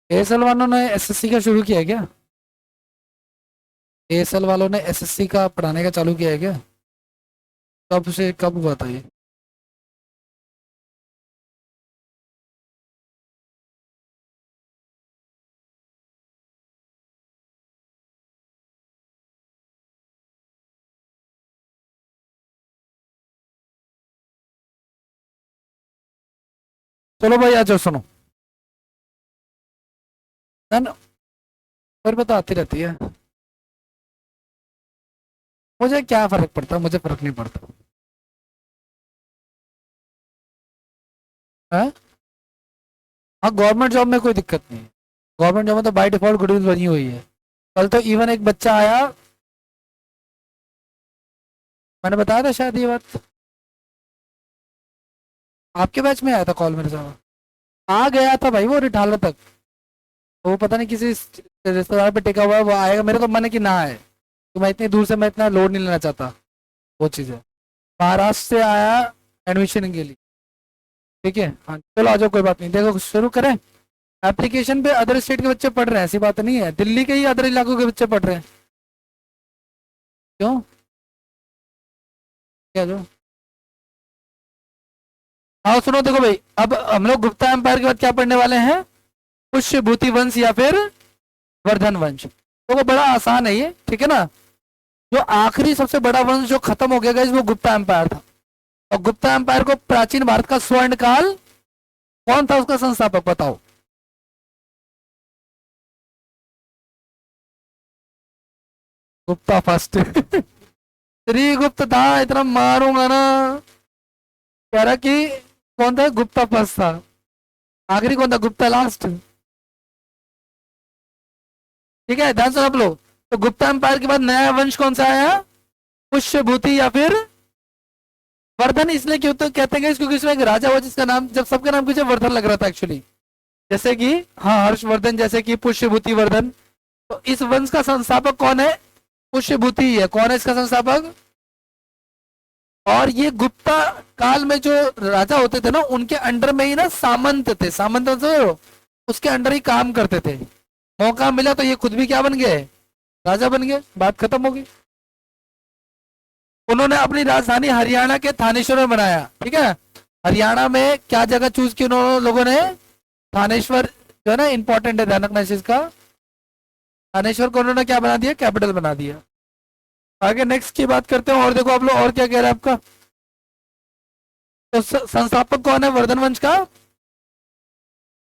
ASL वालों ने SSC का शुरू किया है क्या? एएसएल वालों ने एसएससी का पढ़ाने का चालू किया है क्या? कब से कब हुआ था ये? चलो भाई आ जाओ, सुनो। ना ना, पर पता आती रहती है। मुझे क्या फर्क पड़ता है? मुझे फर्क नहीं पड़ता। है। हाँ, गवर्नमेंट जॉब में कोई दिक्कत नहीं है। गवर्नमेंट जॉब में तो बाय डिफॉल्ट गुडविल बनी हुई है। कल तो इवन एक बच्चा आया। मैंने बताया था शायद ये बात। आपके बैच में आया था कॉल मेरे साथ। आ गया था भाई वो रिठाला तक। वो पता नहीं किसी रिश्तेदार पे टिका हुआ है, वो आएगा। मेरे को मन है कि ना आए, तो मैं इतनी दूर से मैं इतना लोड नहीं लेना चाहता। वो चीज़ है। महाराष्ट्र से आया एडमिशन के लिए। ठीक है, हाँ चलो आ जाओ, कोई बात नहीं। देखो शुरू करें। एप्लीकेशन पे अदर स्टेट के बच्चे पढ़ रहे हैं, ऐसी बात नहीं है। दिल्ली के ही अदर इलाकों के बच्चे पढ़ रहे हैं। क्यों? क्या जो? हाँ सुनो, देखो भाई, अब हम लोग गुप्ता एम्पायर के बाद क्या पढ़ने वाले हैं? पुष्यभूति वंश या फिर वर्धन वंश। तो वो बड़ा आसान है ये, ठीक है ना। जो आखिरी सबसे बड़ा वंश जो खत्म हो गया गाइस, वो गुप्ता एम्पायर था। और गुप्ता एम्पायर को प्राचीन भारत का स्वर्ण काल, कौन था उसका संस्थापक बताओ? गुप्ता फर्स्ट। श्रीगुप्त था, इतना मारूंगा ना। कह रहा कि कौन था? गुप्ता फर्स्ट था। आखिरी कौन था? गुप्ता लास्ट। ठीक है, ध्यान से आप लोग। तो गुप्ता एम्पायर के बाद नया वंश कौन सा आया? पुष्यभूति या फिर वर्धन। इसलिए क्यों तो कहते हैं क्योंकि इसमें एक राजा हुआ जिसका नाम, जब सबका नाम पीछे वर्धन लग रहा था एक्चुअली। जैसे कि हाँ, हर्षवर्धन, जैसे कि पुष्यभूति वर्धन। तो इस वंश का संस्थापक कौन है? पुष्यभूति ही है। कौन है इसका संस्थापक? और ये गुप्ता काल में जो राजा होते थे ना, उनके अंडर में ही ना सामंत थे। सामंत समझो, उसके अंडर ही काम करते थे। मौका मिला तो ये खुद भी क्या बन गए? राजा बन गए। बात खत्म होगी। उन्होंने अपनी राजधानी हरियाणा के थानेश्वर में बनाया। ठीक है। हरियाणा में क्या जगह चूज की उन्होंने लोगों ने? थानेश्वर। जो है ना, इंपॉर्टेंट है, ध्यान रखना इस चीज का। थानेश्वर को उन्होंने क्या बना दिया? कैपिटल बना दिया। आगे नेक्स्ट की बात करते हैं। और देखो आप लोग, और क्या कह रहे हैं आपका? तो संस्थापक कौन है वर्धन वंश का?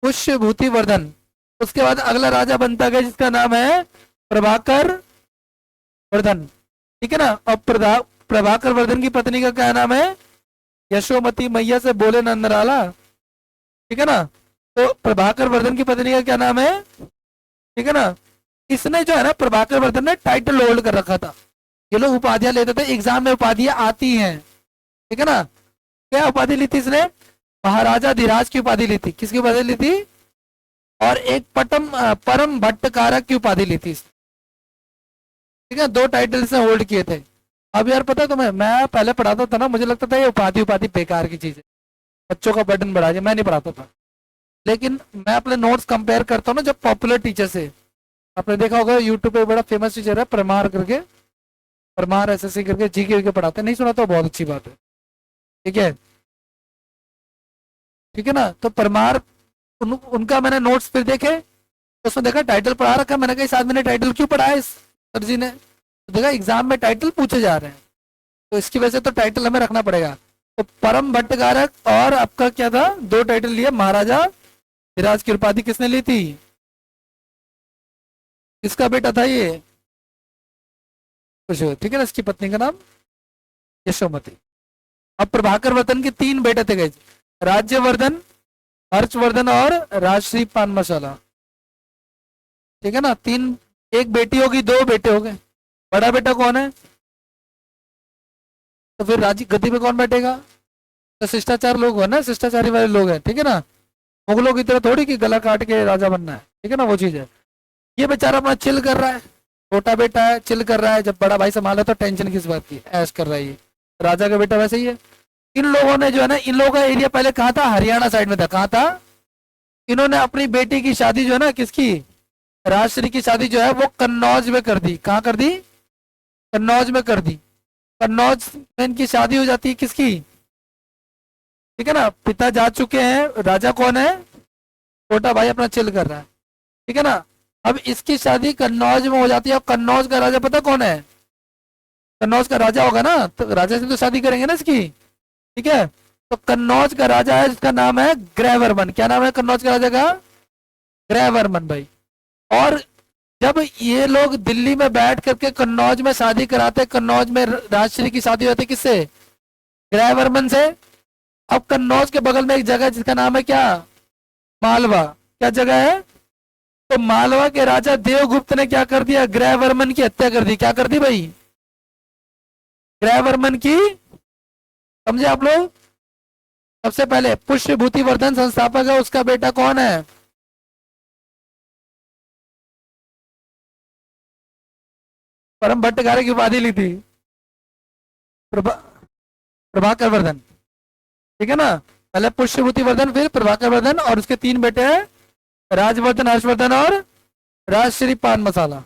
पुष्यभूति वर्धन। उसके बाद अगला राजा बनता गया जिसका नाम है प्रभाकर वर्धन। ठीक है ना। और प्रभाकर वर्धन की पत्नी का क्या नाम है? यशोमती मैया से बोले नंदलाला। ठीक है ना। तो प्रभाकर वर्धन की पत्नी का क्या नाम है? ठीक है ना। इसने जो है ना, प्रभाकर वर्धन ने टाइटल होल्ड कर रखा था। ये लोग उपाधियां लेते थे, एग्जाम में उपाधियां आती हैं। ठीक है ना। क्या उपाधि ली थी इसने? महाराजा धीराज की उपाधि ली थी। किसकी उपाधि ली थी? और एक परम भट्टकारक की उपाधि ली थी। ठीक है, दो टाइटल से होल्ड किए थे। अब यार पता है तुम्हें, मैं पहले पढ़ाता था ना, मुझे लगता था ये उपाधि उपाधि बेकार की चीज है, बच्चों का बर्डन बढ़ा दिया, मैं नहीं पढ़ाता था। लेकिन मैं अपने नोट्स कंपेयर करता हूँ ना जब पॉपुलर टीचर से। आपने देखा होगा यूट्यूब पे बड़ा फेमस टीचर है परमार करके। परमार एसएससी करके जीके के पढ़ाते हैं, नहीं सुना तो बहुत अच्छी बात है। ठीक है। ठीक है ना। तो परमार, उनका मैंने नोट्स फिर देखे, तो उसमें देखा टाइटल पढ़ा रखा। मैंने कहा इस आदमी ने टाइटल क्यों पढ़ा है इस सर जी ने? तो देखा एग्जाम में टाइटल पूछे जा रहे हैं, तो इसकी वजह से तो टाइटल हमें रखना पड़ेगा। तो परम भट्टकारक और आपका क्या था? दो टाइटल लिए। महाराजा धीराज की उपाधि किसने ली थी? किसका बेटा था ये? कुछ, ठीक है ना। इसकी पत्नी का नाम यशोमती। अब प्रभाकर वर्धन के तीन बेटे थे गए, राज्यवर्धन, हर्षवर्धन और राजश्री पान मसाला। ठीक है ना। तीन, एक बेटी होगी, दो बेटे हो गए। बड़ा बेटा कौन है? तो फिर राजी गद्दी पे कौन बैठेगा? तो शिष्टाचार लोग हो ना, शिष्टाचारी वाले लोग हैं। ठीक है ना। मुगलों की तरह थोड़ी कि गला काट के राजा बनना है। ठीक है ना, वो चीज है। ये बेचारा अपना चिल कर रहा है। छोटा बेटा है, चिल कर रहा है। जब बड़ा भाई संभाला तो टेंशन किस बात की, ऐश कर रहा है ये। राजा का बेटा वैसे ही है। इन लोगों ने जो है ना, इन लोगों का एरिया पहले कहाँ था? हरियाणा साइड में था। कहाँ था? इन्होंने अपनी बेटी की शादी जो है ना, किसकी, राजश्री की शादी जो है वो कन्नौज में कर दी। कहाँ कर दी? कन्नौज में कर दी। कन्नौज में इनकी शादी हो जाती है किसकी? ठीक है ना, पिता जा चुके हैं, राजा कौन है? छोटा भाई अपना चिल कर रहा है। ठीक है ना, अब इसकी शादी कन्नौज में हो जाती है, और कन्नौज का राजा पता कौन है? कन्नौज का राजा होगा ना, तो राजा से तो शादी करेंगे ना इसकी। ठीक है, तो कन्नौज का राजा है जिसका नाम है ग्रहवर्मन। क्या नाम है कन्नौज का राजा का? ग्रहवर्मन भाई। और जब ये लोग दिल्ली में बैठ करके कन्नौज में शादी कराते, कन्नौज में राजश्री की शादी होती किससे? ग्रहवर्मन से। अब कन्नौज के बगल में एक जगह है जिसका नाम है क्या? मालवा। क्या जगह है? तो मालवा के राजा देवगुप्त ने क्या कर दिया? ग्रहवर्मन की हत्या कर दी। क्या कर दी भाई? ग्रहवर्मन की। समझे आप लोग? सबसे पहले पुष्यभूतिवर्धन संस्थापक है, उसका बेटा कौन है? परम भट्टाचार्य की उपाधि ली थी, प्रभा प्रभाकर वर्धन। ठीक है ना, पहले पुष्यभूतिवर्धन, फिर प्रभाकर वर्धन, और उसके तीन बेटे हैं, राजवर्धन, हर्षवर्धन और राजश्री पान मसाला।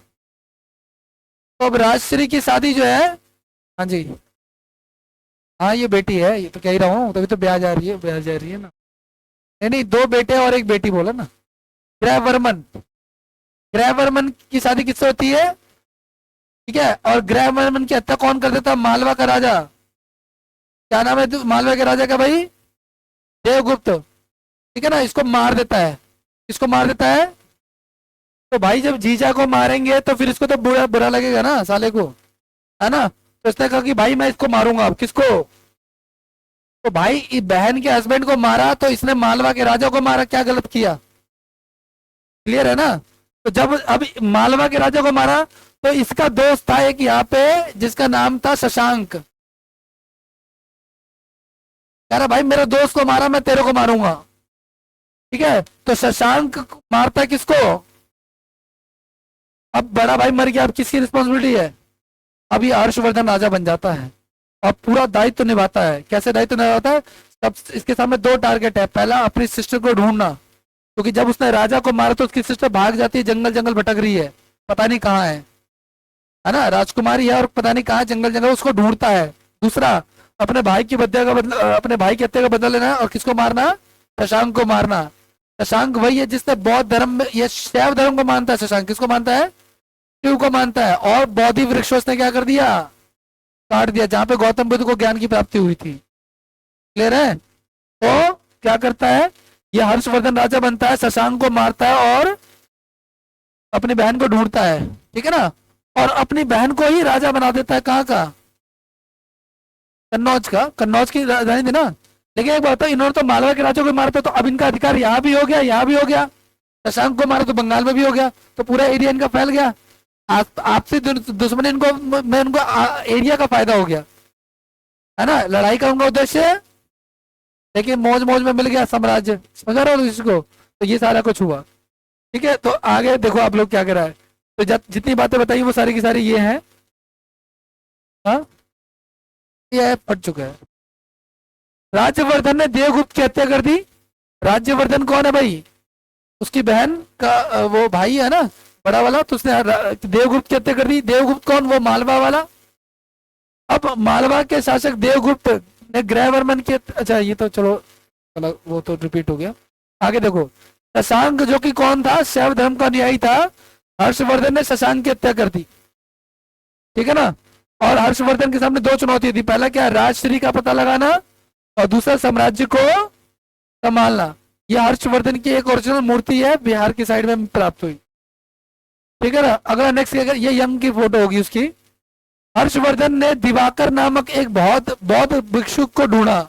तो अब राजश्री की शादी जो है, हाँ जी, हाँ ये बेटी है, ये तो कह ही रहा हूँ, तभी तो ब्याह जा रही है, ब्याह जा रही है ना। नहीं नहीं, दो बेटे और एक बेटी बोला ना। ग्रहवर्मन, ग्रहवर्मन की शादी किससे होती है? ठीक है, और ग्रहवर्मन की हत्या कौन कर देता है? मालवा का राजा। क्या नाम है मालवा के राजा का भाई? देवगुप्त। ठीक है ना, इसको मार देता है। इसको मार देता है। तो भाई जब जीजा को मारेंगे तो फिर इसको तो बुरा बुरा लगेगा ना साले को, है ना। तो इसने कहा कि भाई मैं इसको मारूंगा। अब किसको? तो भाई बहन के हस्बैंड को मारा, तो इसने मालवा के राजा को मारा। क्या गलत किया? क्लियर है ना। तो जब अब मालवा के राजा को मारा, तो इसका दोस्त था एक यहाँ पे जिसका नाम था शशांक। कह रहा भाई मेरे दोस्त को मारा, मैं तेरे को मारूंगा। ठीक है, तो शशांक मारता है किसको? अब बड़ा भाई मर गया, अब किसकी रिस्पॉन्सिबिलिटी है? अब ये हर्षवर्धन राजा बन जाता है और पूरा दायित्व निभाता है। कैसे दायित्व निभाता है? सब इसके सामने दो टारगेट है। पहला, अपनी सिस्टर को ढूंढना, क्योंकि जब उसने राजा को मारा तो उसकी सिस्टर भाग जाती है, जंगल जंगल भटक रही है, पता नहीं कहाँ है ना, राजकुमारी है और पता नहीं कहाँ जंगल जंगल, उसको ढूंढता है। दूसरा, अपने भाई की हत्या का बदला, अपने भाई की हत्या का बदला लेना है। और किसको मारना? शशांक को मारना। शशांक वही है जिसने बौद्ध धर्म में, ये शैव धर्म को मानता है। शशांक किसको मानता है? शिव को मानता है। और बोधि वृक्षों ने क्या कर दिया? काट दिया, जहां पे गौतम बुद्ध को ज्ञान की प्राप्ति हुई थी। क्लियर है? तो क्या करता है ये? हर्षवर्धन राजा बनता है, शशांक को मारता है और अपनी बहन को ढूंढता है। ठीक है ना, और अपनी बहन को ही राजा बना देता है। कहाँ का? कन्नौज का। कन्नौज की राजधानी थी ना। लेकिन एक बात है, इन्होंने तो मालवा के राजा को मारता, तो अब इनका अधिकार यहाँ भी हो गया, यहाँ भी हो गया। शशांक को मारा तो बंगाल में भी हो गया, तो पूरा एरिया इनका फैल गया। आपसी दुश्मन इनको, मैं इनको एरिया का फायदा हो गया, है ना। लड़ाई का उनका उद्देश्य, लेकिन मौज मौज में मिल गया साम्राज्य। समझ रहे हो इसको? तो ये सारा कुछ हुआ। ठीक है, तो आगे देखो आप लोग क्या करा है। तो जितनी बातें बताई वो सारी की सारी ये हैं। हाँ, ये पढ़ चुका है। राज्यवर्धन ने देवगुप्त की हत्या कर दी। राज्यवर्धन कौन है भाई? उसकी बहन का वो भाई है ना, बड़ा वाला। तो उसने देवगुप्त की हत्या कर दी। देवगुप्त कौन? वो मालवा वाला। अब मालवा के शासक देवगुप्त ने ग्रहवर्मन की, अच्छा ये तो चलो वो तो रिपीट हो गया। आगे देखो, शशांक जो कि कौन था? शैव धर्म का अनुयायी था। हर्षवर्धन ने शशांक की हत्या कर दी। ठीक है ना, और हर्षवर्धन के सामने दो चुनौती थी। पहला क्या? राजश्री का पता लगाना, और दूसरा साम्राज्य को संभालना। यह हर्षवर्धन की एक ओरिजिनल मूर्ति है, बिहार की साइड में प्राप्त हुई। ठीक है ना, अगला नेक्स्ट, अगर ये यम की फोटो होगी उसकी। हर्षवर्धन ने दिवाकर नामक एक बहुत बौद्ध भिक्षुक को ढूंढा।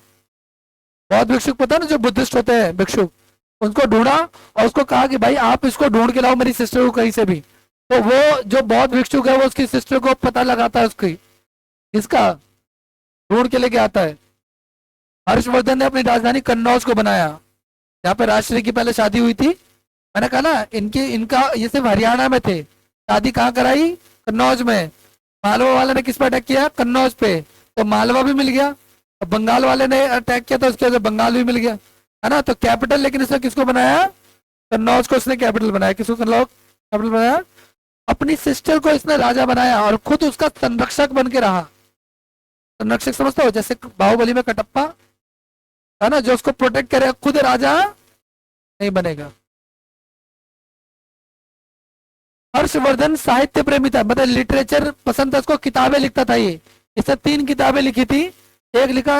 बौद्ध भिक्षुक पता ना, जो बुद्धिस्ट होते हैं भिक्षुक, उनको ढूंढा और उसको कहा कि भाई आप इसको ढूंढ के लाओ मेरी सिस्टर को कहीं से भी। तो वो जो बौद्ध भिक्षुक है वो उसकी सिस्टर को पता लगाता है, उसकी इसका ढूंढ के लेके आता है। हर्षवर्धन ने अपनी राजधानी कन्नौज को बनाया, जहाँ पे राजश्री की पहले शादी हुई थी। मैंने कहा ना, इनका ये सिर्फ हरियाणा में थे। शादी कहाँ कराई? कन्नौज में। मालवा वाले ने किस पे अटैक किया? कन्नौज पे। तो मालवा भी मिल गया। और बंगाल वाले ने अटैक किया तो उसके वजह बंगाल भी मिल गया, है ना। तो कैपिटल लेकिन इसने किसको बनाया? कन्नौज को इसने कैपिटल बनाया, किसको कन्नौज कैपिटल बनाया? अपनी सिस्टर को इसने राजा बनाया और खुद उसका संरक्षक बन के रहा। संरक्षक समझते हो, जैसे बाहुबली में कटप्पा है ना, जो उसको प्रोटेक्ट करेगा, खुद राजा नहीं बनेगा। हर्षवर्धन साहित्य प्रेमी था, मतलब लिटरेचर पसंद था उसको, किताबें लिखता था ये। इसने 3 किताबें लिखी थी। एक लिखा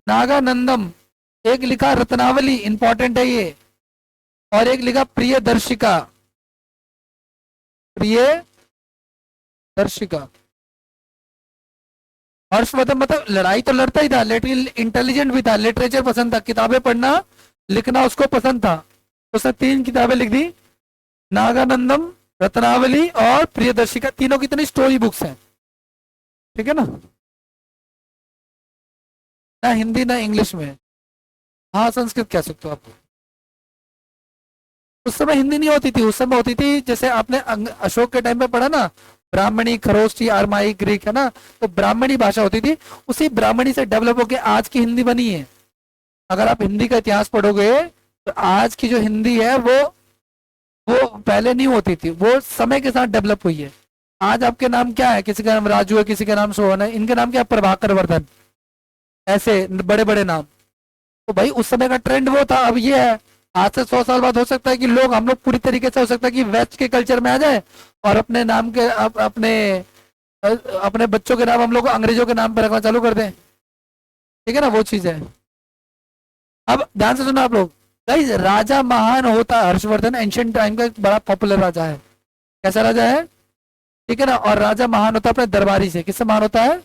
नागानंदम, एक लिखा रत्नावली, इंपॉर्टेंट है ये, और एक लिखा प्रिय दर्शिका। प्रिय दर्शिका। हर्षवर्धन मतलब लड़ाई तो लड़ता ही था, लेकिन इंटेलिजेंट भी था, लिटरेचर पसंद था, किताबें पढ़ना लिखना उसको पसंद था। उसने 3 किताबें लिख दी, नागानंदम, रत्नावली और प्रियदर्शिका। तीनों की इतनी स्टोरी बुक्स हैं, ठीक है ना? ना हिंदी ना इंग्लिश में। हाँ संस्कृत कह सकते हो आप। उस समय हिंदी नहीं होती थी, उस समय होती थी, जैसे आपने अशोक के टाइम पे पढ़ा ना, ब्राह्मणी, खरोष्ठी, अरमाई, ग्रीक, है ना, तो ब्राह्मणी भाषा होती थी। उसी ब्राह्मणी से डेवलप होकर आज की हिंदी बनी है। अगर आप हिंदी का इतिहास पढ़ोगे तो आज की जो हिंदी है वो पहले नहीं होती थी, वो समय के साथ डेवलप हुई है। आज आपके नाम क्या है? किसी का नाम राजू है, किसी का नाम सोहन है, इनके नाम क्या है? प्रभाकर वर्धन, ऐसे बड़े बड़े नाम। तो भाई उस समय का ट्रेंड वो था, अब ये है। आज से 100 साल बाद हो सकता है कि हम लोग पूरी तरीके से, हो सकता है कि वेस्ट के कल्चर में आ जाए और अपने नाम के अपने बच्चों के नाम हम लोग अंग्रेजों के नाम पे रखना चालू कर दें, ठीक है ना, वो चीज है। अब ध्यान से सुनो आप लोग, गाइस राजा महान होता है हर्षवर्धन, एंशियंट टाइम का एक बड़ा पॉपुलर राजा है। कैसा राजा है? ठीक है ना। और राजा महान होता है अपने दरबारी से। किससे महान होता है?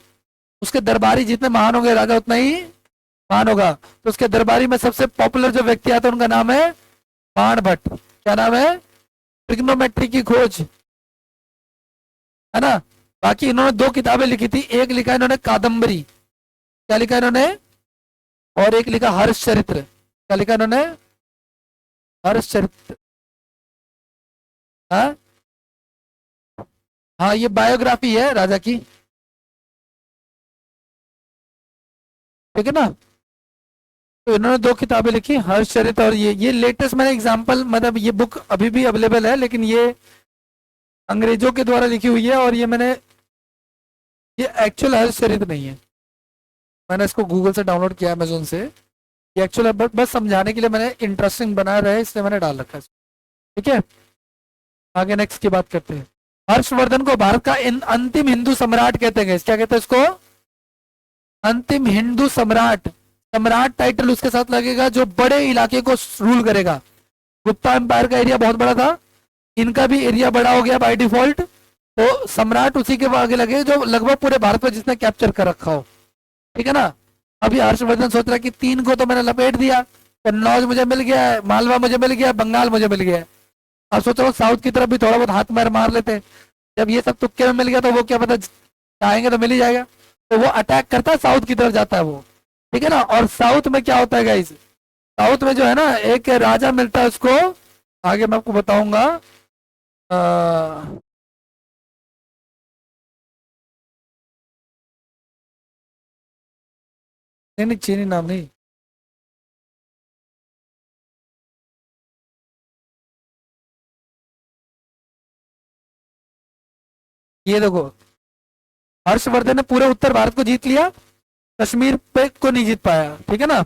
उसके दरबारी जितने महान होंगे राजा उतना ही महान होगा। तो उसके दरबारी में सबसे पॉपुलर जो व्यक्ति आता है उनका नाम है बाणभट्ट। क्या नाम है? ट्रिग्नोमेट्री की खोज, है ना। बाकी इन्होंने 2 किताबें लिखी थी, एक लिखा इन्होंने कादम्बरी, क्या लिखा इन्होंने, और एक लिखा हर्ष चरित्र। क्या लिखा इन्होंने? हर्ष चरित्र। हाँ हाँ, ये बायोग्राफी है राजा की, ठीक है ना। तो इन्होंने 2 किताबें लिखी, हर्षचरित और ये लेटेस्ट मैंने एग्जांपल, मतलब ये बुक अभी भी अवेलेबल है, लेकिन ये अंग्रेजों के द्वारा लिखी हुई है, और ये एक्चुअल हर्षचरित नहीं है। मैंने इसको गूगल से डाउनलोड किया, अमेजोन से। ये एक्चुअल बस समझाने के लिए मैंने, इंटरेस्टिंग बनाया रहे इसलिए मैंने डाल रखा है, ठीक है। आगे नेक्स्ट की बात करते हैं। हर्षवर्धन को भारत का अंतिम हिंदू सम्राट कहते हैं। क्या कहते हैं इसको? अंतिम हिंदू सम्राट। सम्राट टाइटल उसके साथ लगेगा जो बड़े इलाके को रूल करेगा। गुप्ता एम्पायर का एरिया बहुत बड़ा था, इनका भी एरिया बड़ा हो गया बाय डिफॉल्ट, तो सम्राट उसी के आगे लगे जो लगभग पूरे भारत में जिसने कैप्चर कर रखा हो, ठीक है ना। अभी हर्षवर्धन सोच रहा है कि 3 को तो मैंने लपेट दिया, कन्नौज मुझे मिल गया है, मालवा मुझे मिल गया, बंगाल मुझे मिल गया है। अब सोच रहा हूँ साउथ की तरफ भी थोड़ा बहुत हाथ मार मार लेते। जब ये सब तुक्के में मिल गया तो वो क्या पता चाहेंगे तो मिल ही जाएगा, तो वो अटैक करता है, साउथ की तरफ जाता है वो, ठीक है ना। और साउथ में क्या होता है गाइस, साउथ में जो है ना एक राजा मिलता है उसको, आगे मैं आपको बताऊंगा। नहीं नहीं, चीनी नाम नहीं, ये देखो, हर्षवर्धन ने पूरे उत्तर भारत को जीत लिया, कश्मीर पे को नहीं जीत पाया, ठीक है ना।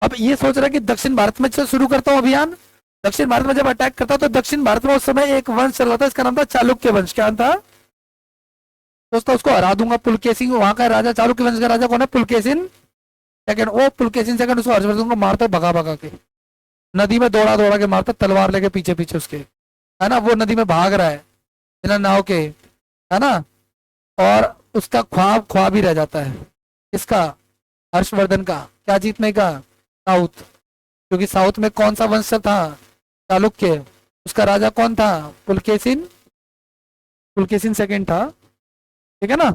अब ये सोच रहा है कि दक्षिण भारत में से शुरू करता हूँ अभियान। दक्षिण भारत में जब अटैक करता तो दक्षिण भारत में उस समय एक वंश चल रहा था, इसका नाम था चालुक्य वंश। क्या था दोस्तों? उसको हरा दूंगा, पुलकेशिन वहां का राजा, चालुक्य वंश का राजा कौन है? पुलकेशिन सेकंड। वो पुलकेशिन सेकंड उसको हर्षवर्धन को मारता है भगा भगा के, नदी में दौड़ा दौड़ा के मारता, तलवार लेके पीछे पीछे उसके, है ना। वो नदी में भाग रहा है बिना नाव के, है ना। और उसका ख्वाब ख्वाब ही रह जाता है, इसका हर्षवर्धन का, क्या जीतने का? साउथ। क्योंकि साउथ में कौन सा वंश था? चालुक्य। उसका राजा कौन था? पुलकेशिन। पुलकेशिन सेकंड था, ठीक है ना।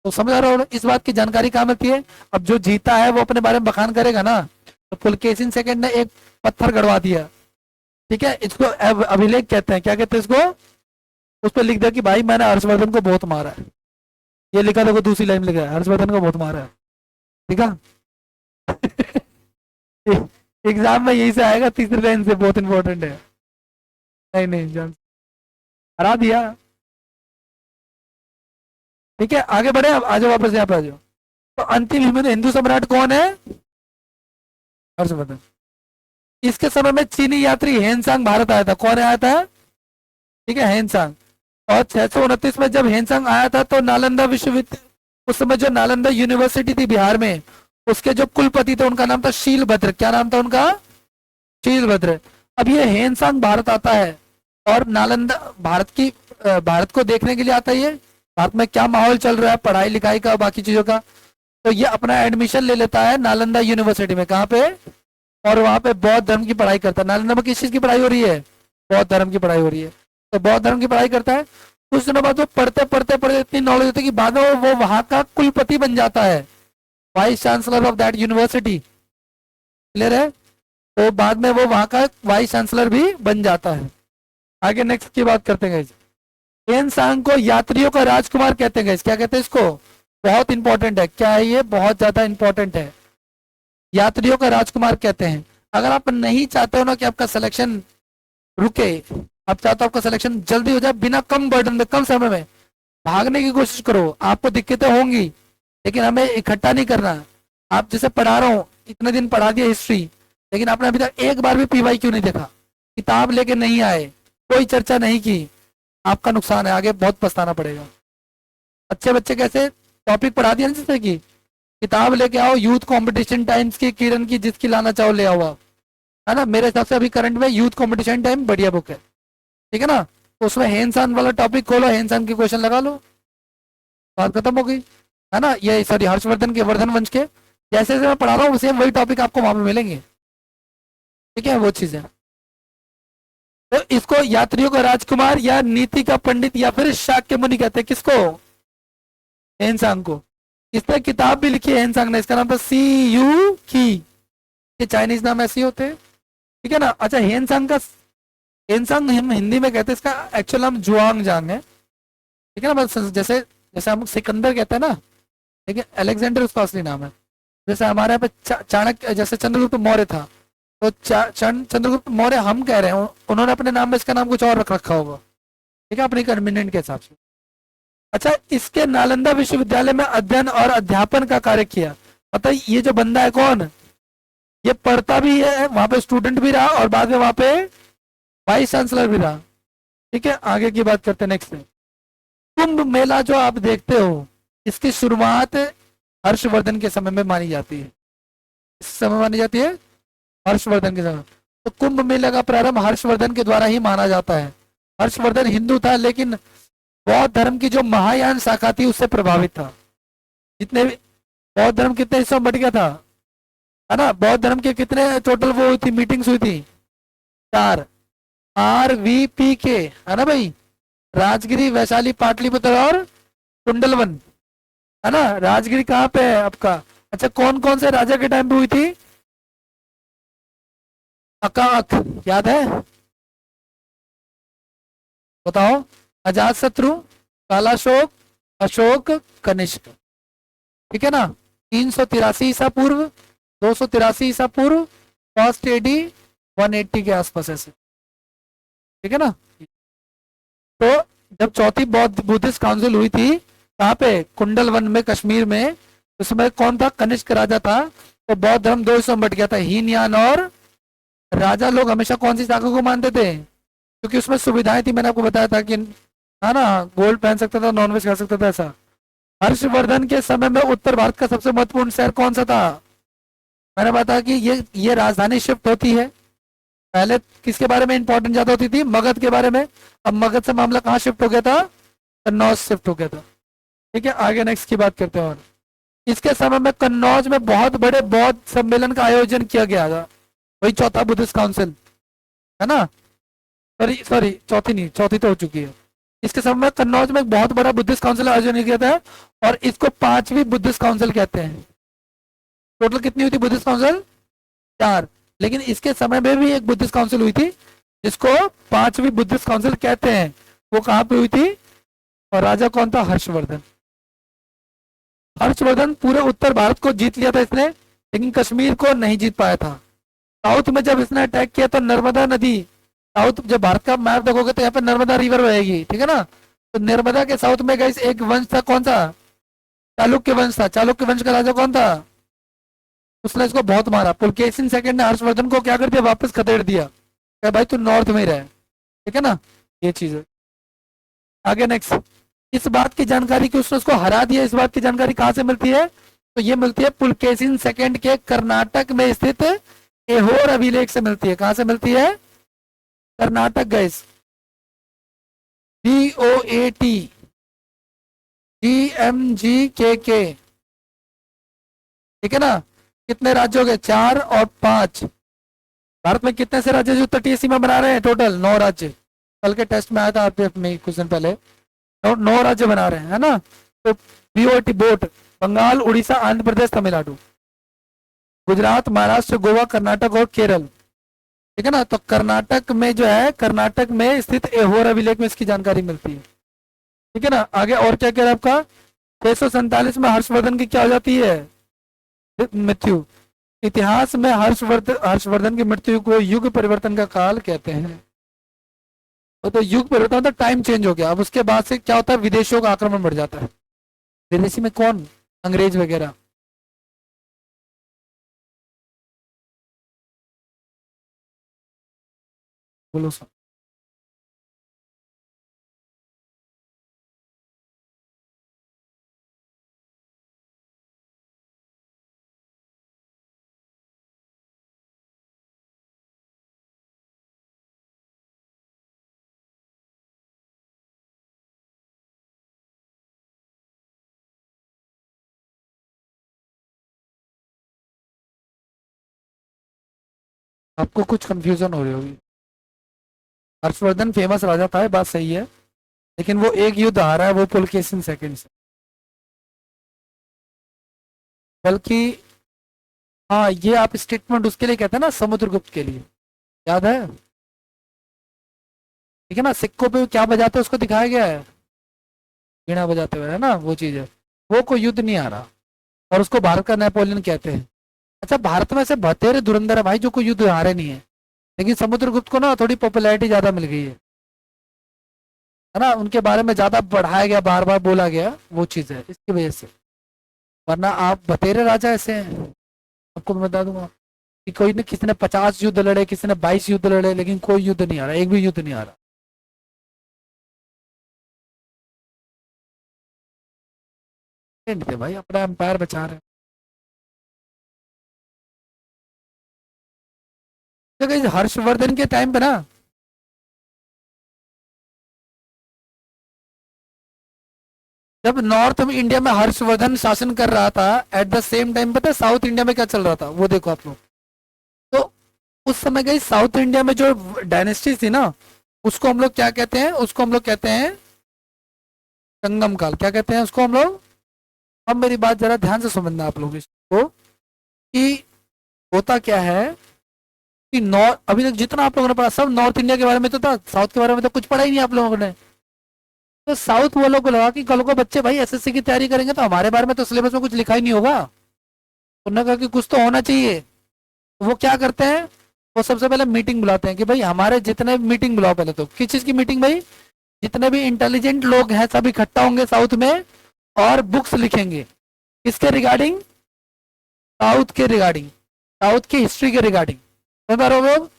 तो समझ आ रहा हो इस बात की जानकारी कहाँ मिलती है। अब जो जीता है वो अपने बारे में बखान करेगा ना, तो पुलकेशिन सेकंड ने एक पत्थर गड़वा दिया, ठीक है, इसको अभिलेख कहते हैं। क्या कहते हैं इसको? उस पर लिख दिया कि भाई मैंने हर्षवर्धन को बहुत मारा है, ये लिखा, देखो दूसरी लाइन लिखा है, हर्षवर्धन को बहुत मारा है, ठीक है। एग्जाम में यही से आएगा, तीसरी लाइन से, बहुत इंपॉर्टेंट है। नहीं नहीं जान, हरा दिया। ठीक है आगे बढ़े, अब आ जाओ वापस यहाँ पे आ जाओ। तो अंतिम हिंदू सम्राट कौन है? हर्षवर्धन। इसके समय में चीनी यात्री हेनसांग भारत आया था। कौन आया था? ठीक है हेनसांग। और 629 में जब हेनसांग आया था तो नालंदा विश्वविद्यालय, उस समय जो नालंदा यूनिवर्सिटी थी बिहार में, उसके जो कुलपति थे उनका नाम था शीलभद्र। क्या नाम था उनका? शीलभद्र। अब ये हेनसांग भारत आता है और नालंदा भारत को देखने के लिए आता है। ये भारत में क्या माहौल चल रहा है पढ़ाई लिखाई का, बाकी चीजों का। तो ये अपना एडमिशन ले लेता है नालंदा यूनिवर्सिटी में। कहाँ पे? और वहां पे बौद्ध धर्म की पढ़ाई करता है। नालंदा में किस चीज की पढ़ाई हो रही है? बौद्ध धर्म की पढ़ाई हो रही है। तो बौद्ध धर्म की पढ़ाई करता है। कुछ दिनों बाद वो पढ़ते पढ़ते पढ़ते इतनी नॉलेज होती है कि बाद में वो वहां का कुलपति बन जाता है, vice chancellor of that university. Clear है? तो बाद में वो वहां का वाइस चांसलर भी बन जाता है। आगे नेक्स्ट की बात करते हैं। हेनसांग को यात्रियों का राजकुमार कहते हैं। क्या कहते हैं इसको? बहुत इंपॉर्टेंट है। क्या है ये? बहुत ज्यादा इंपॉर्टेंट है। यात्रियों का राजकुमार कहते हैं। अगर आप नहीं चाहते हो ना कि आपका सिलेक्शन रुके, आप चाहते हो आपका सिलेक्शन जल्दी हो जाए, बिना कम बर्डन में, कम समय में, भागने की कोशिश करो। आपको दिक्कतें होंगी लेकिन हमें इकट्ठा नहीं करना। आप जैसे पढ़ा रहा हूँ, इतने दिन पढ़ा दिया हिस्ट्री, लेकिन आपने अभी तक एक बार भी पीवाई क्यों नहीं देखा, किताब लेके नहीं आए, कोई चर्चा नहीं की, आपका नुकसान है, आगे बहुत पछताना पड़ेगा। अच्छे बच्चे कैसे? टॉपिक पढ़ा दिया ना, जैसे कि किताब लेके आओ, यूथ कंपटीशन टाइम्स की, किरण की, जिसकी लाना चाहो ले आओ आप, है ना। मेरे हिसाब से अभी करंट में यूथ कंपटीशन टाइम बढ़िया बुक है, ठीक है ना। तो उसमें हेनसान वाला टॉपिक खोलो, हेनसान के क्वेश्चन लगा लो, बात खत्म हो गई, है ना। ये सॉरी हर्षवर्धन के, वर्धन वंश के, जैसे जैसे मैं पढ़ा रहा हूँ सेम वही टॉपिक आपको वहां पे मिलेंगे, ठीक है। वो चीजें, तो इसको यात्रियों का राजकुमार या नीति का पंडित या फिर शाक्य मुनि कहते हैं। किसको? हेनसांग को। इसने किताब भी लिखी है हेनसांग ने, इसका नाम था सी यू की। ये चाइनीज नाम ऐसे ही होते हैं, ठीक है ना। अच्छा हेनसांग का, हेनसांग हम हिंदी में कहते हैं, इसका एक्चुअल नाम जुआंग जांग है, ठीक है ना। बस जैसे जैसे हम सिकंदर कहते हैं ना, ठीक है, अलेक्जेंडर उसका असली नाम है। जैसे हमारे यहाँ पे चाणक्य, जैसे चंद्रगुप्त मौर्य था, तो चंद्रगुप्त मौर्य हम कह रहे हैं, उन्होंने अपने नाम में इसका नाम कुछ और रख रखा होगा, ठीक है, अपनी कन्वीनियंट के हिसाब से। अच्छा इसके नालंदा विश्वविद्यालय में अध्ययन और अध्यापन का कार्य किया। मतलब ये जो बंदा है कौन, ये पढ़ता भी है, वहां पे स्टूडेंट भी रहा और बाद में वहां पे वाइस चांसलर भी रहा, ठीक है। आगे की बात करते हैं नेक्स्ट। कुंभ मेला जो आप देखते हो, इसकी शुरुआत हर्षवर्धन के समय में मानी जाती है। इस समय मानी जाती है हर्षवर्धन के समय। तो कुंभ मेला का प्रारंभ हर्षवर्धन के द्वारा ही माना जाता है। हर्षवर्धन हिंदू था लेकिन बौद्ध धर्म की जो महायान शाखा थी उससे प्रभावित था। जितने भी बौद्ध धर्म कितने हिस्सों में बट गया था, है ना। बौद्ध धर्म के कितने टोटल वो हुई थी, मीटिंग्स हुई थी? 4। RVPK, है ना भाई, राजगिरी, वैशाली, पाटलिपुत्र और कुंडलवन, है ना। राजगिरी कहाँ पे है आपका? अच्छा कौन कौन से राजा के टाइम पे हुई थी? अकाक, याद है? बताओ। अजात शत्रु, कालाशोक, अशोक, कनिष्क, ठीक है ना। 383 ईसा पूर्व, 283 ईसा पूर्व, फर्स्ट AD 180 के आसपास ऐसे, ठीक है ना। तो जब चौथी बौद्ध बुद्धिस्ट काउंसिल हुई थी, कहाँ पे? कुंडलवन में, कश्मीर में। उसमें कौन था? कनिष्क राजा था। तो बौद्ध धर्म 2 हिस्सों में बट गया था, हीनयान और। राजा लोग हमेशा कौन सी शाखा को मानते थे? क्योंकि उसमें सुविधाएं थी, मैंने आपको बताया था कि, है ना, गोल्ड पहन सकता था, नॉनवेज खा सकता था, ऐसा। हर्षवर्धन के समय में उत्तर भारत का सबसे महत्वपूर्ण शहर कौन सा था? मैंने बताया कि ये राजधानी शिफ्ट होती है। पहले किसके बारे में इंपॉर्टेंट ज्यादा होती थी? मगध के बारे में। अब मगध से मामला कहाँ शिफ्ट हो गया था? कन्नौज शिफ्ट हो गया था, ठीक है। आगे नेक्स्ट की बात करते हैं। और इसके समय में कन्नौज में बहुत बड़े बौद्ध सम्मेलन का आयोजन किया गया था, वही चौथा बुद्धिस्ट काउंसिल, है ना। सॉरी सॉरी, चौथी नहीं, चौथी तो हो चुकी है। इसके समय में कन्नौज में एक बहुत बड़ा बुद्धिस्ट काउंसिल आयोजन किया था और इसको 5वीं बुद्धिस्ट काउंसिल कहते हैं। टोटल कितनी हुई थी बुद्धिस्ट काउंसिल? 4। लेकिन इसके समय में भी एक बुद्धिस्ट काउंसिल हुई थी जिसको 5वीं बुद्धिस्ट काउंसिल कहते हैं। वो कहाँ पे हुई थी और राजा कौन था? हर्षवर्धन। हर्षवर्धन पूरे उत्तर भारत को जीत लिया था इसने, लेकिन कश्मीर को नहीं जीत पाया था। साउथ में जब इसने अटैक किया तो नर्मदा नदी साउथ, जब भारत का मैप देखोगे तो यहाँ पे नर्मदा रिवर बहेगी, ठीक है ना। तो नर्मदा के साउथ में गाइस एक वंश था, कौन सा? चालुक्य वंश था। चालुक्य वंश का राजा कौन था? उसने इसको बहुत मारा। पुलकेशिन सेकंड ने हर्षवर्धन को क्या कर दिया, वापस खदेड़ दिया, क्या भाई तू नॉर्थ में ही रहे, ठीक है ना। ये चीज है। आगे नेक्स्ट, इस बात की जानकारी कि उसने उसको हरा दिया, इस बात की जानकारी कहाँ से मिलती है? तो ये मिलती है पुलकेशिन सेकंड के कर्नाटक में स्थित एहोर अभिलेख से मिलती है। कहाँ से मिलती है? कर्नाटक गैस, GOAT GMGKK, ठीक है ना। कितने राज्य हो गए? 4 और 5। भारत में कितने से राज्य जो तटीय सीमा बना रहे हैं? टोटल 9 राज्य। कल के टेस्ट में आया था आरपीएफ में कुछ दिन पहले, 9 राज्य बना रहे हैं, है ना। तो BOT बोट, बंगाल, उड़ीसा, आंध्र प्रदेश, तमिलनाडु, गुजरात, महाराष्ट्र, गोवा, कर्नाटक और केरल, ठीक है ना। तो कर्नाटक में जो है, कर्नाटक में स्थित एहोर अभिलेख में इसकी जानकारी मिलती है, ठीक है ना। आगे और क्या कह रहा है आपका? 647 में हर्षवर्धन की क्या हो जाती है? मृत्यु। इतिहास में हर्षवर्धन की मृत्यु को युग परिवर्तन का काल कहते हैं। तो युग परिवर्तन मतलब टाइम चेंज हो गया। अब उसके बाद से क्या होता है? विदेशियों का आक्रमण बढ़ जाता है। विदेशी में कौन? अंग्रेज वगैरह। बोलो सर। आपको कुछ कंफ्यूजन हो रही होगी। हर्षवर्धन फेमस राजा था, ये बात सही है, लेकिन वो एक युद्ध हारा है, वो पुलकेशिन सेकंड से। बल्कि हाँ, ये आप स्टेटमेंट उसके लिए कहते हैं ना, समुद्रगुप्त के लिए, याद है? ठीक है ना, सिक्कों पे क्या बजाते हैं उसको दिखाया गया है, वीणा बजाते हुए, है ना, वो चीज है। वो कोई युद्ध नहीं आ रहा, और उसको भारत का नेपोलियन कहते हैं। अच्छा, भारत में से बतेरे धुरंधर है भाई जो कोई युद्ध हारे नहीं है, लेकिन समुद्रगुप्त को ना थोड़ी पॉपुलैरिटी ज्यादा मिल गई है ना, उनके बारे में ज्यादा बढ़ाया गया, बार बार बोला गया, वो चीज है इसकी वजह से। वरना आप बतेरे राजा ऐसे हैं, आपको मैं बता दूंगा कि कोई ने, किसी ने 50 युद्ध लड़े, किसी ने 22 युद्ध लड़े, लेकिन कोई युद्ध नहीं आ रहा, एक भी युद्ध नहीं आ रहा। नहीं थे भाई, अपना एम्पायर बचा रहे हैं। देखो, इस हर्षवर्धन के टाइम पे ना, जब नॉर्थ इंडिया में हर्षवर्धन शासन कर रहा था, एट द सेम टाइम पता है साउथ इंडिया में क्या चल रहा था, वो देखो आप लोग। तो उस समय गई साउथ इंडिया में जो डायनेस्टी थी ना, उसको हम लोग क्या कहते हैं? उसको हम लोग कहते हैं संगम काल। क्या कहते हैं उसको हम लोग? अब मेरी बात जरा ध्यान से समझना आप लोग इसको, कि होता क्या है कि नॉर्थ, अभी तक जितना आप लोगों ने पढ़ा सब नॉर्थ इंडिया के बारे में तो था, साउथ के बारे में तो कुछ पढ़ा ही नहीं आप लोगों ने। तो साउथ वालों को लगा कि कल को बच्चे भाई एसएससी की तैयारी करेंगे तो हमारे बारे में तो सिलेबस में कुछ लिखा ही नहीं होगा, उन्होंने कहा कि कुछ तो होना चाहिए। तो वो क्या करते हैं? वो सबसे पहले मीटिंग बुलाते हैं कि भाई हमारे जितने, मीटिंग बुलाओ पहले तो, किस चीज की मीटिंग भाई? जितने भी इंटेलिजेंट लोग हैं सब इकट्ठा होंगे साउथ में, और बुक्स लिखेंगे किसके रिगार्डिंग? साउथ के रिगार्डिंग, साउथ की हिस्ट्री के रिगार्डिंग, समझ पा रहे हो लोग?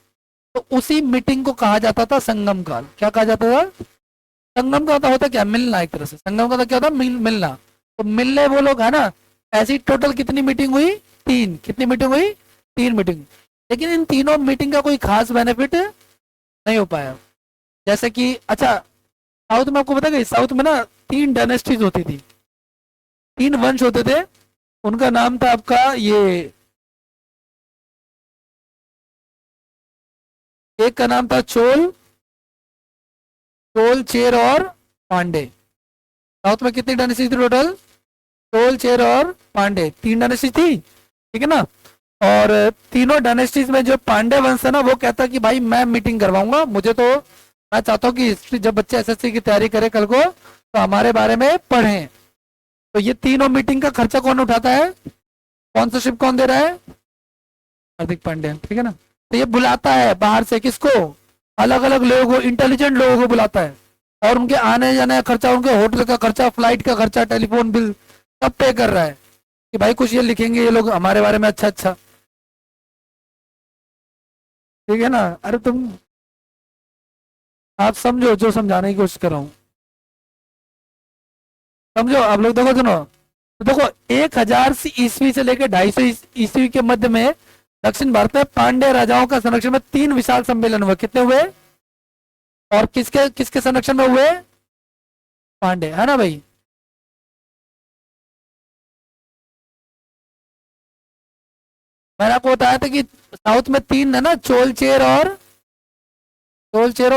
तो उसी मीटिंग को कहा जाता था संगम काल। क्या कहा जाता था? संगम का होता क्या? मिलना, एक तरह से संगम का क्या होता? मिलना। तो मिलने वो लोग है ना। ऐसी टोटल कितनी मीटिंग हुई? 3। कितनी मीटिंग हुई? 3 मीटिंग। लेकिन इन तीनों मीटिंग का कोई खास बेनिफिट नहीं हो पाया। जैसे कि अच्छा, साउथ में आपको पता है, साउथ में ना 3 डायनेस्टीज होती थी, 3 वंश होते थे। उनका नाम था आपका ये, एक का नाम था चोल, चोल, चेर और पांडे। साउथ में कितनी डायनेस्टी थी टोटल? चोल, चेर और पांडे, 3 डायनेस्टी थी, ठीक है ना। और तीनों डायनेस्टीज में जो पांडे वंश है ना, वो कहता कि भाई मैं मीटिंग करवाऊंगा, मुझे तो, मैं चाहता हूँ कि हिस्ट्री, जब बच्चे एसएससी की तैयारी करें कल को तो हमारे बारे में पढ़ें। तो ये तीनों मीटिंग का खर्चा कौन उठाता है? स्पॉन्सरशिप कौन दे रहा है? हार्दिक पांड्या, ठीक है ना। तो ये बुलाता है बाहर से, किसको? अलग अलग लोगों को, इंटेलिजेंट लोगों को बुलाता है, और उनके आने जाने का खर्चा, उनके होटल का खर्चा, फ्लाइट का खर्चा, टेलीफोन बिल सब पे कर रहा है कि भाई कुछ ये लिखेंगे ये लोग हमारे बारे में अच्छा अच्छा। ठीक है ना। अरे तुम, आप समझो जो समझाने की कोशिश कर रहा हूँ, समझो आप लोग। देखो सुनो, तो देखो 1000 ईस्वी से लेकर 250 ईस्वी के मध्य में दक्षिण भारत में पांड्य राजाओं का संरक्षण में 3 विशाल सम्मेलन हुए। कितने हुए? और किसके किसके संरक्षण में हुए? पांड्य, है ना भाई। मैंने आपको बताया था कि साउथ में 3 है ना, चोल चेर और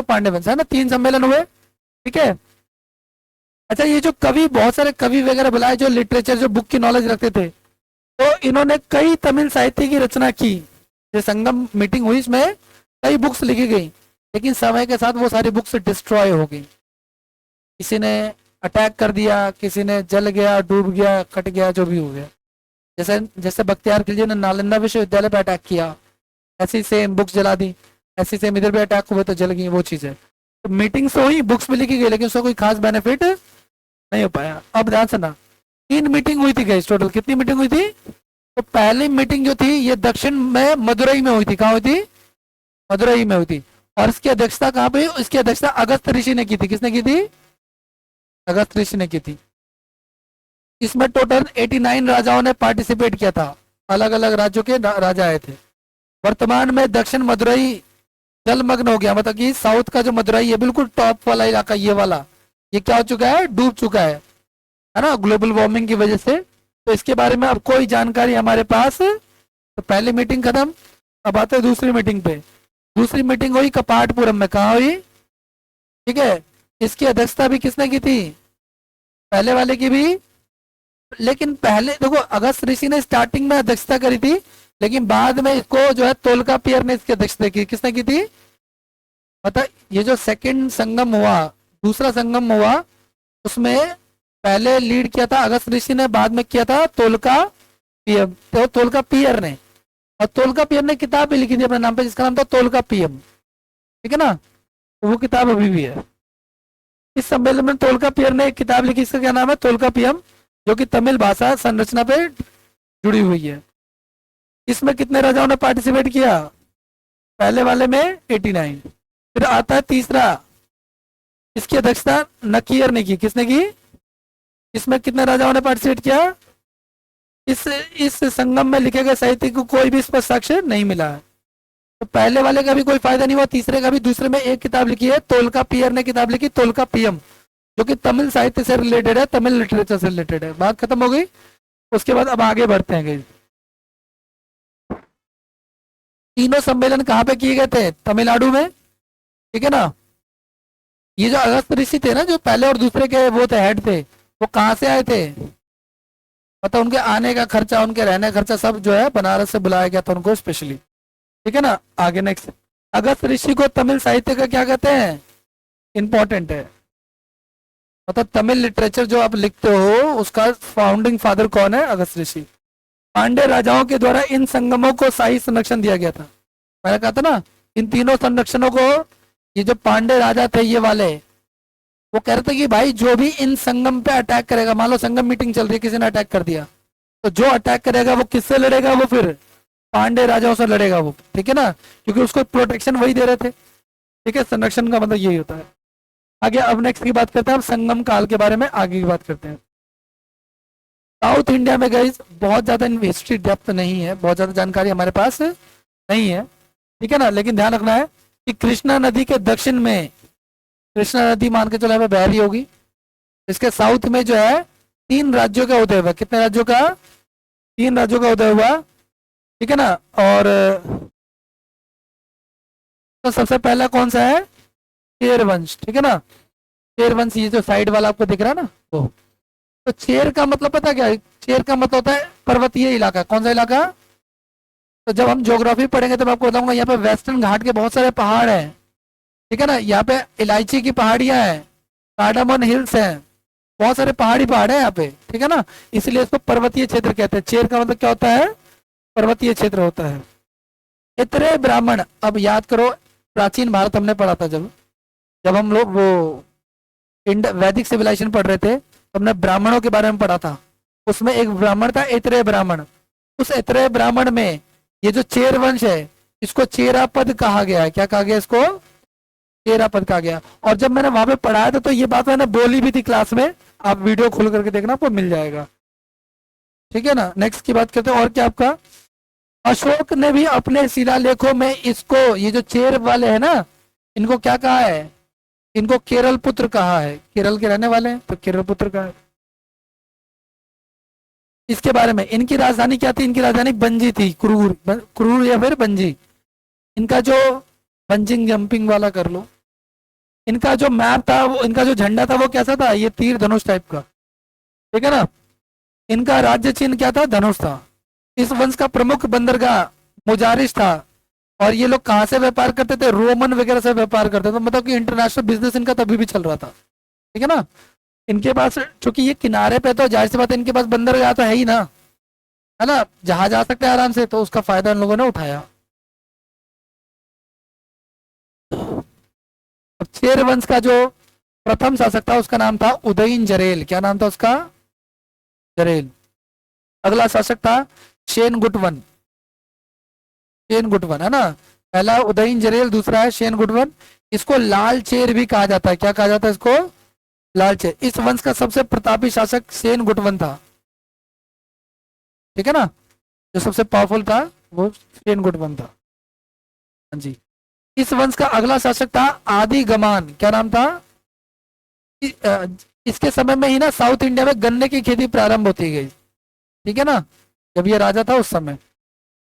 पांड्य वंश, है ना, 3 सम्मेलन हुए। ठीक है। अच्छा, ये जो कवि, बहुत सारे कवि वगैरह बुलाए जो लिटरेचर, जो बुक की नॉलेज रखते थे, तो इन्होंने कई तमिल साहित्य की रचना की। जो संगम मीटिंग हुई इसमें कई बुक्स लिखी गई, लेकिन समय के साथ वो सारी बुक्स डिस्ट्रॉय हो गई। किसी ने अटैक कर दिया, किसी ने जल गया, डूब गया, कट गया, जो भी हो गया। जैसे जैसे बख्तियार खिलजी ने नालंदा विश्वविद्यालय पर अटैक किया, ऐसी सेम बुक्स जला दी, ऐसी सेम इधर भी अटैक हुए तो जल गई, वो चीज़ है। तो मीटिंग्स तो हुई, बुक्स भी लिखी गई, लेकिन उसका कोई खास बेनिफिट नहीं हो पाया। अब ध्यान सुना, 3 मीटिंग हुई थी गाइस, टोटल कितनी मीटिंग हुई थी? तो पहली मीटिंग जो थी ये दक्षिण में मदुरई में हुई थी। कहाँ हुई थी? मदुरई में हुई थी। और इसकी अध्यक्षता कहाँ पे? इसकी अध्यक्षता अगस्त ऋषि ने की थी। किसने की थी? अगस्त ऋषि ने की थी। इसमें टोटल 89 राजाओं ने पार्टिसिपेट किया था, अलग अलग राज्यों के राजा आए थे। वर्तमान में दक्षिण मदुरई जलमग्न हो गया, मतलब कि साउथ का जो मदुरई है बिल्कुल टॉप वाला इलाका, ये वाला, ये क्या हो चुका है? डूब चुका है ना, ग्लोबल वार्मिंग की वजह से। तो इसके बारे में अब कोई जानकारी हमारे पास। तो पहली मीटिंग खत्म, अब आते हैं दूसरी मीटिंग पे। दूसरी मीटिंग हुई कपाटपुरम में। कहाँ हुई? ठीक है। इसकी अध्यक्षता भी किसने की थी? पहले वाले की भी। लेकिन पहले देखो, अगस्त ऋषि ने स्टार्टिंग में अध्यक्षता करी थी, लेकिन बाद में इसको जो है तोलकापियर ने इसकी अध्यक्षता की। किसने की थी? मतलब ये जो सेकंड संगम हुआ, दूसरा संगम हुआ, उसमें पहले लीड किया था अगस्त ऋषि ने, बाद में किया था तोलकापियर, तो तोलकापियर ने। और तोलकापियर ने किताब भी लिखी थी अपने नाम पे, जिसका नाम था तोलकापियम। ठीक है ना, तो वो किताब अभी भी है। इस सम्मेलन में तोलकापियर ने एक किताब लिखी, इसका क्या नाम है? तोलकापियम, जो कि तमिल भाषा संरचना पे जुड़ी हुई है। इसमें कितने राजाओं ने पार्टिसिपेट किया? पहले वाले में 89। फिर आता है तीसरा, इसकी अध्यक्षता नकीयर ने की। किसने की? इसमें कितने राजाओं ने पार्टिसिपेट किया? इस संगम में लिखे गए साहित्य को कोई भी स्पष्ट साक्ष्य नहीं मिला है। तो पहले वाले का भी कोई फायदा नहीं हुआ, तीसरे का भी। दूसरे में एक किताब लिखी है, तोलकापियर ने किताब लिखी तोलकापियम, जो कि तमिल साहित्य से रिलेटेड है, तमिल लिटरेचर से रिलेटेड है। बात खत्म हो गई। उसके बाद अब आगे बढ़ते हैं। तीनों सम्मेलन कहाँ पे किए गए थे? तमिलनाडु में। ठीक है ना। ये जो अगस्त ऋषि थे ना, जो पहले और दूसरे के वो थे, हेड थे, वो कहाँ से आए थे? मतलब उनके आने का खर्चा, उनके रहने का खर्चा सब जो है बनारस से बुलाया गया था उनको स्पेशली। ठीक है ना। आगे नेक्स्ट, अगस्त ऋषि को तमिल साहित्य का क्या कहते हैं? इंपॉर्टेंट है। मतलब तमिल लिटरेचर जो आप लिखते हो उसका फाउंडिंग फादर कौन है? अगस्त ऋषि। पांड्य राजाओं के द्वारा इन संगमों को शाही संरक्षण दिया गया था। मैंने कहा था ना, इन तीनों संरक्षणों को, ये जो पांड्य राजा थे ये वाले, वो कह रहे थे कि भाई जो भी इन संगम पे अटैक करेगा, मान लो संगम मीटिंग चल रही है, किसी ने अटैक कर दिया, तो जो अटैक करेगा वो किससे लड़ेगा? वो फिर पांड्य राजाओं से लड़ेगा वो। ठीक है ना, क्योंकि उसको प्रोटेक्शन वही दे रहे थे। ठीक है, संरक्षण का मतलब यही होता है। आगे अब नेक्स्ट की बात करते हैं, अब संगम काल के बारे में आगे की बात करते हैं। साउथ इंडिया में गई बहुत ज्यादा हिस्ट्री डेप्थ नहीं है, बहुत ज्यादा जानकारी हमारे पास नहीं है। ठीक है ना, लेकिन ध्यान रखना है कि कृष्णा नदी के दक्षिण में, कृष्णा नदी मान के चलो यहाँ पे बह रही होगी, इसके साउथ में जो है 3 राज्यों का उदय हुआ। कितने राज्यों का? 3 राज्यों का उदय हुआ। ठीक है ना। और तो सबसे पहला कौन सा है? चेर वंश। ठीक है ना, चेर वंश, ये जो साइड वाला आपको दिख रहा है ना वो। तो चेर का मतलब पता क्या है? चेर का मतलब होता है पर्वतीय इलाका। कौन सा इलाका? तो जब हम ज्योग्राफी पढ़ेंगे तो मैं आपको बताऊंगा, यहाँ पे वेस्टर्न घाट के बहुत सारे पहाड़ हैं। ठीक है ना, यहाँ पे इलायची की पहाड़ियां हैं, कार्डामन हिल्स हैं, बहुत सारे पहाड़ी पहाड़ है यहाँ पे। ठीक है ना, इसलिए इसको पर्वतीय क्षेत्र कहते हैं। चेर का मतलब क्या होता है? पर्वतीय क्षेत्र होता है। इतरे ब्राह्मण, अब याद करो, प्राचीन भारत हमने पढ़ा था जब जब हम लोग वो वैदिक सिविलाइजेशन पढ़ रहे थे, तो हमने ब्राह्मणों के बारे में पढ़ा था। उसमें एक ब्राह्मण था, ऐतरेय ब्राह्मण। उस ऐतरेय ब्राह्मण में ये जो चेर वंश है, इसको चेरा पद कहा गया है। क्या कहा गया इसको? चेरा पद कहा गया। और जब मैंने वहां पे पढ़ाया था तो ये बात मैंने बोली भी थी क्लास में, आप वीडियो खोल करके देखना, आपको मिल जाएगा। ठीक है ना। नेक्स्ट की बात करते हैं। और क्या आपका, अशोक ने भी अपने शिलालेखों में इसको, ये जो चेर वाले हैं ना, इनको क्या कहा है? इनको केरल पुत्र कहा है। केरल के रहने वाले हैं तो केरल पुत्र कहा है। इसके बारे में, इनकी राजधानी क्या थी? इनकी राजधानी बंजी थी, क्रूर, क्रूर या फिर बंजी। इनका जो बंजिंग जंपिंग वाला कर लो, इनका जो मैप था, वो इनका जो झंडा था वो कैसा था? ये तीर धनुष टाइप का। ठीक है ना। इनका राज्य चिन्ह क्या था? धनुष था। इस वंश का प्रमुख बंदरगाह मुजारिश था। और ये लोग कहाँ से व्यापार करते थे? रोमन वगैरह से व्यापार करते थे। मतलब कि इंटरनेशनल बिजनेस इनका तभी भी चल रहा था। ठीक है ना। इनके पास, चूंकि ये किनारे पे, तो जाहिर सी बात है इनके पास बंदरगाह तो है ही ना, है ना, जहाज आ सकते हैं आराम से, तो उसका फायदा इन लोगों ने उठाया। अब चेर वंश का जो प्रथम शासक था उसका नाम था उदयन जरेल। क्या नाम था उसका? जरेल। अगला शासक था शेन गुटवन। शेन गुटवन, है ना। पहला उदयन जरेल, दूसरा है शेन गुटवन। इसको लाल चेर भी कहा जाता है। क्या कहा जाता है इसको? लाल चेर। इस वंश का सबसे प्रतापी शासक शेन गुटवन था। ठीक है ना। जो सबसे पावरफुल था वो शेन गुटवन था। हाँ जी। इस वंश का अगला शासक था आदि गमान। क्या नाम था? इसके समय में ही ना साउथ इंडिया में गन्ने की खेती प्रारंभ होती गई। ठीक है ना। जब ये राजा था उस समय,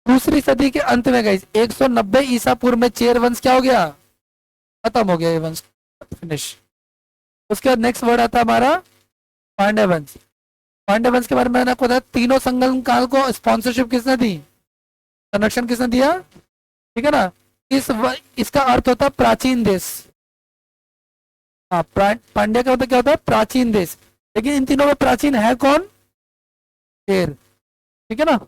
दूसरी सदी के अंत में गई, 190 ईसा पूर्व में चेर वंश क्या हो गया? खत्म हो गया ये वंश, फिनिश। उसके बाद नेक्स्ट वर्ड आता है हमारा पांड्य वंश। पांड्य वंश के बारे में मैंने आपको बताया, तीनों संगम काल को स्पॉन्सरशिप किसने दी? संरक्षण किसने दिया? ठीक है ना। इसका अर्थ होता है प्राचीन देश। हाँ, पांड्या का मतलब क्या होता है? प्राचीन देश। लेकिन इन तीनों में प्राचीन है कौन? शेर। ठीक है ना।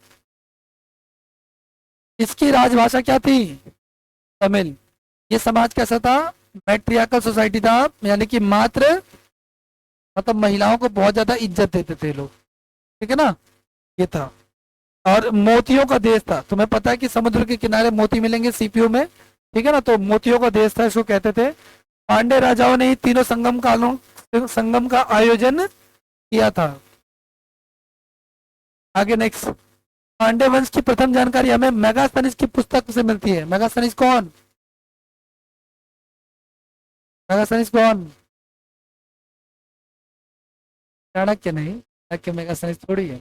इसकी राजभाषा क्या थी? तमिल। ये समाज कैसा था? मैट्रियाकल सोसाइटी था, यानी कि मात्र, मतलब महिलाओं को बहुत ज्यादा इज्जत देते थे लोग। ठीक है ना। ये था। और मोतियों का देश था। तुम्हें पता है कि समुद्र के किनारे मोती मिलेंगे सीपीयू में। ठीक है ना। तो मोतियों का देश था, इसको कहते थे। पांडे राजाओं ने ही तीनों संगम का आयोजन किया था। आगे नेक्स्ट, पांडे वंश की प्रथम जानकारी हमें मेगास्थनीज की पुस्तक से मिलती है। मेगास्थनीज कौन? मेगास्थनीज कौन? चाणक्य नहीं, चाणक्य मेगास्थनीज थोड़ी है।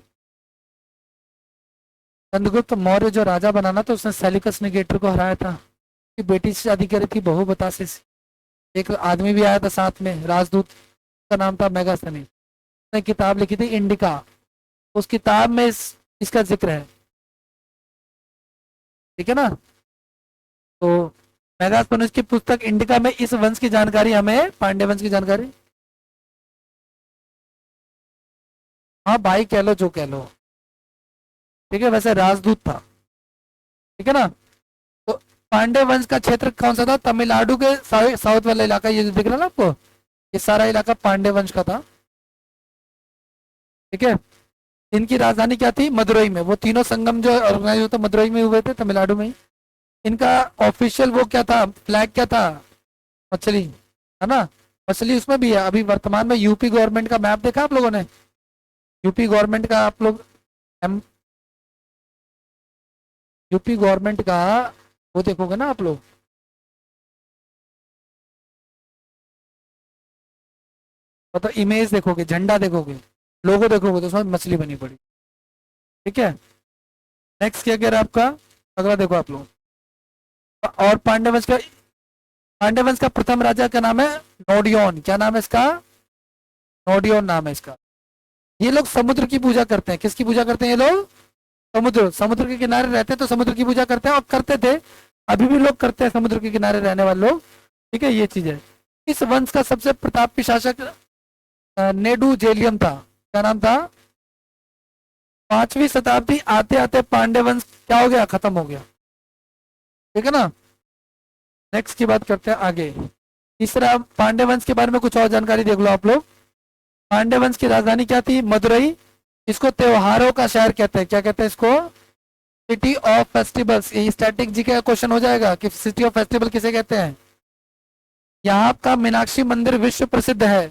चंद्रगुप्त मौर्य जो राजा बना ना, तो उसने सेल्यूकस निकेटर को हराया था। कि बेटी से शादी करी थी, बहु बतासे से। एक आदमी भी आया था साथ में, राजदूत, का नाम था मेगास्थनीज। उसने किताब लिखी थी इंडिका। उस किताब में इसका जिक्र है। ठीक है ना। तो मेगास्थनीज की पुस्तक इंडिका में इस वंश की जानकारी, हमें पांड्य वंश की जानकारी। हाँ भाई कह लो, जो कह लो। ठीक है। वैसे राजदूत था। ठीक है ना। तो पांड्य वंश का क्षेत्र कौन सा था? तमिलनाडु के साउथ वाला इलाका, ये जो दिख रहा है ना आपको, ये सारा इलाका पांड्य वंश का था। ठीक है। इनकी राजधानी क्या थी? मदुरई में। वो तीनों संगम जो ऑर्गेनाइज होता मदुरई में हुए थे, तमिलनाडु में ही। इनका ऑफिशियल वो क्या था? फ्लैग क्या था? मछली, है ना। मछली उसमें भी है। अभी वर्तमान में यूपी गवर्नमेंट का मैप देखा आप लोगों ने? यूपी गवर्नमेंट का आप लोग, यूपी गवर्नमेंट का वो देखोगे ना आप लोग, मतलब इमेज देखोगे, झंडा देखोगे, लोगो देखोगे, तो उसमें मछली बनी पड़ी। ठीक है। नेक्स्ट क्या कह रहा है आपका? अगला देखो आप लोग। और पांड्यवंश का प्रथम राजा का नाम है नोडियोन। क्या नाम है इसका? नोडियोन नाम है इसका। ये लोग समुद्र की पूजा करते हैं। किसकी पूजा करते हैं ये लोग? समुद्र के किनारे रहते हैं तो समुद्र की पूजा करते हैं, और करते थे, अभी भी लोग करते हैं, समुद्र के किनारे रहने वाले लोग। ठीक है, ये चीज है। इस वंश का सबसे प्रतापी शासक नेडू जेलियम था। क्या नाम था? 5वीं शताब्दी आते आते पांड्य वंश क्या हो गया? खत्म हो गया। ठीक है ना। नेक्स्ट की बात करते हैं आगे। तीसरा, पांड्य वंश के बारे में कुछ और जानकारी देख लो आप लोग। पांड्य वंश की राजधानी क्या थी? मदुरई। इसको त्योहारों का शहर कहते हैं। क्या कहते हैं इसको? City of festivals. ये स्टैटिक जी का क्वेश्चन हो जाएगा कि सिटी ऑफ फेस्टिवल किसे कहते हैं। यहाँ का मीनाक्षी मंदिर विश्व प्रसिद्ध है।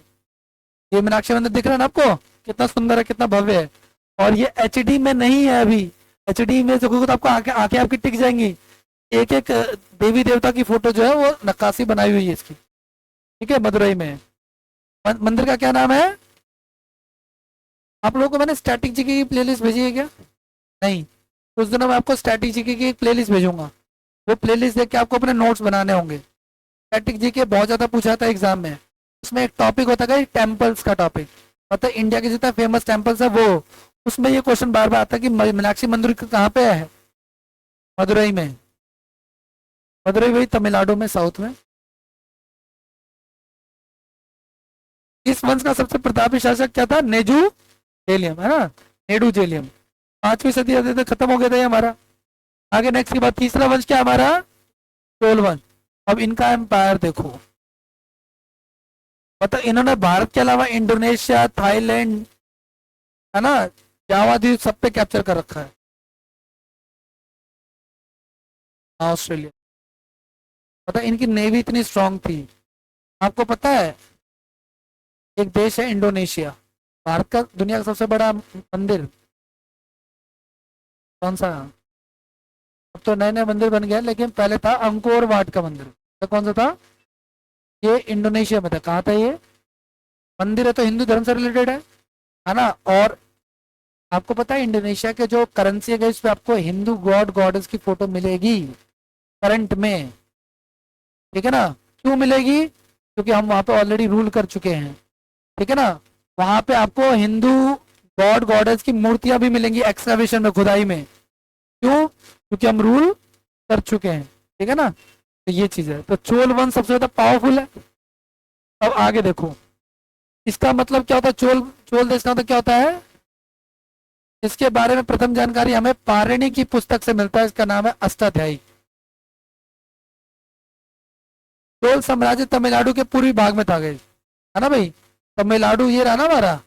ये मीनाक्षी मंदिर दिख रहा है ना आपको, कितना सुंदर है, कितना भव्य है। और ये एचडी में नहीं है अभी। एचडी में देखोगे तो आपको आंखें आपकी टिक जाएंगी। एक एक देवी देवता की फोटो जो है वो नक्काशी बनाई हुई है इसकी। ठीक है, मदुरई में। मंदिर का क्या नाम है? आप लोगों को मैंने स्टैटिक जी की प्लेलिस्ट भेजी है क्या? नहीं, उस दिनों मैं आपको स्टैटिक जी की एक प्लेलिस्ट भेजूंगा। वो प्लेलिस्ट देख के आपको अपने नोट्स बनाने होंगे। स्टैटिक जी के बहुत ज्यादा पूछा था एग्जाम में। उसमें एक टॉपिक होता है टेम्पल्स का टॉपिक, मतलब इंडिया के जितना फेमस टेम्पल्स है वो। उसमें ये क्वेश्चन बार बार आता है कि मीनाक्षी मंदिर कहाँ पे है? मदुरई में। मदुरई वही तमिलनाडु में, साउथ में। इस वंश का सबसे प्रतापी शासक क्या था? नेजू जेलियम, है ना, नेडू जेलियम। 5वीं सदी आते तक खत्म हो गया था ये हमारा। आगे नेक्स्ट की बात, तीसरा वंश क्या हमारा? चोल वंश। अब इनका एम्पायर देखो, मतलब इन्होंने भारत के अलावा इंडोनेशिया, थाईलैंड, है ना, जावा द्वीप, सब पे कैप्चर कर रखा है। ऑस्ट्रेलिया, मतलब इनकी नेवी इतनी स्ट्रांग थी। आपको पता है एक देश है इंडोनेशिया, भारत का दुनिया का सबसे बड़ा मंदिर कौन सा? अब तो नए नए मंदिर बन गए, लेकिन पहले था अंकोर वाट का मंदिर। तो कौन सा था? ये इंडोनेशिया में था। कहाँ था ये मंदिर? है तो हिंदू धर्म से रिलेटेड है ना। और आपको पता है इंडोनेशिया के जो करेंसी है इस पे आपको हिंदू गॉड गॉडेस की फोटो मिलेगी करंट में। ठीक है ना। क्यों मिलेगी? क्योंकि हम वहां पे ऑलरेडी रूल कर चुके हैं। ठीक है ना। वहां पे आपको हिंदू गॉड गॉडेस की मूर्तियां भी मिलेंगी एक्सकवेशन में, खुदाई में। क्यों? क्योंकि हम रूल कर चुके हैं। ठीक है ना। तो ये चीज है। तो चोल वंश सबसे ज्यादा पावरफुल है। अब आगे देखो, इसका मतलब क्या होता है? चोल चोल देश का मतलब क्या होता है? इसके बारे में प्रथम जानकारी हमें पारिणी की पुस्तक से मिलता है। इसका नाम है अष्टाध्यायी। चोल साम्राज्य तमिलनाडु के पूर्वी भाग में था गई, है ना भाई। तमिलनाडु ये रहा ना हमारा,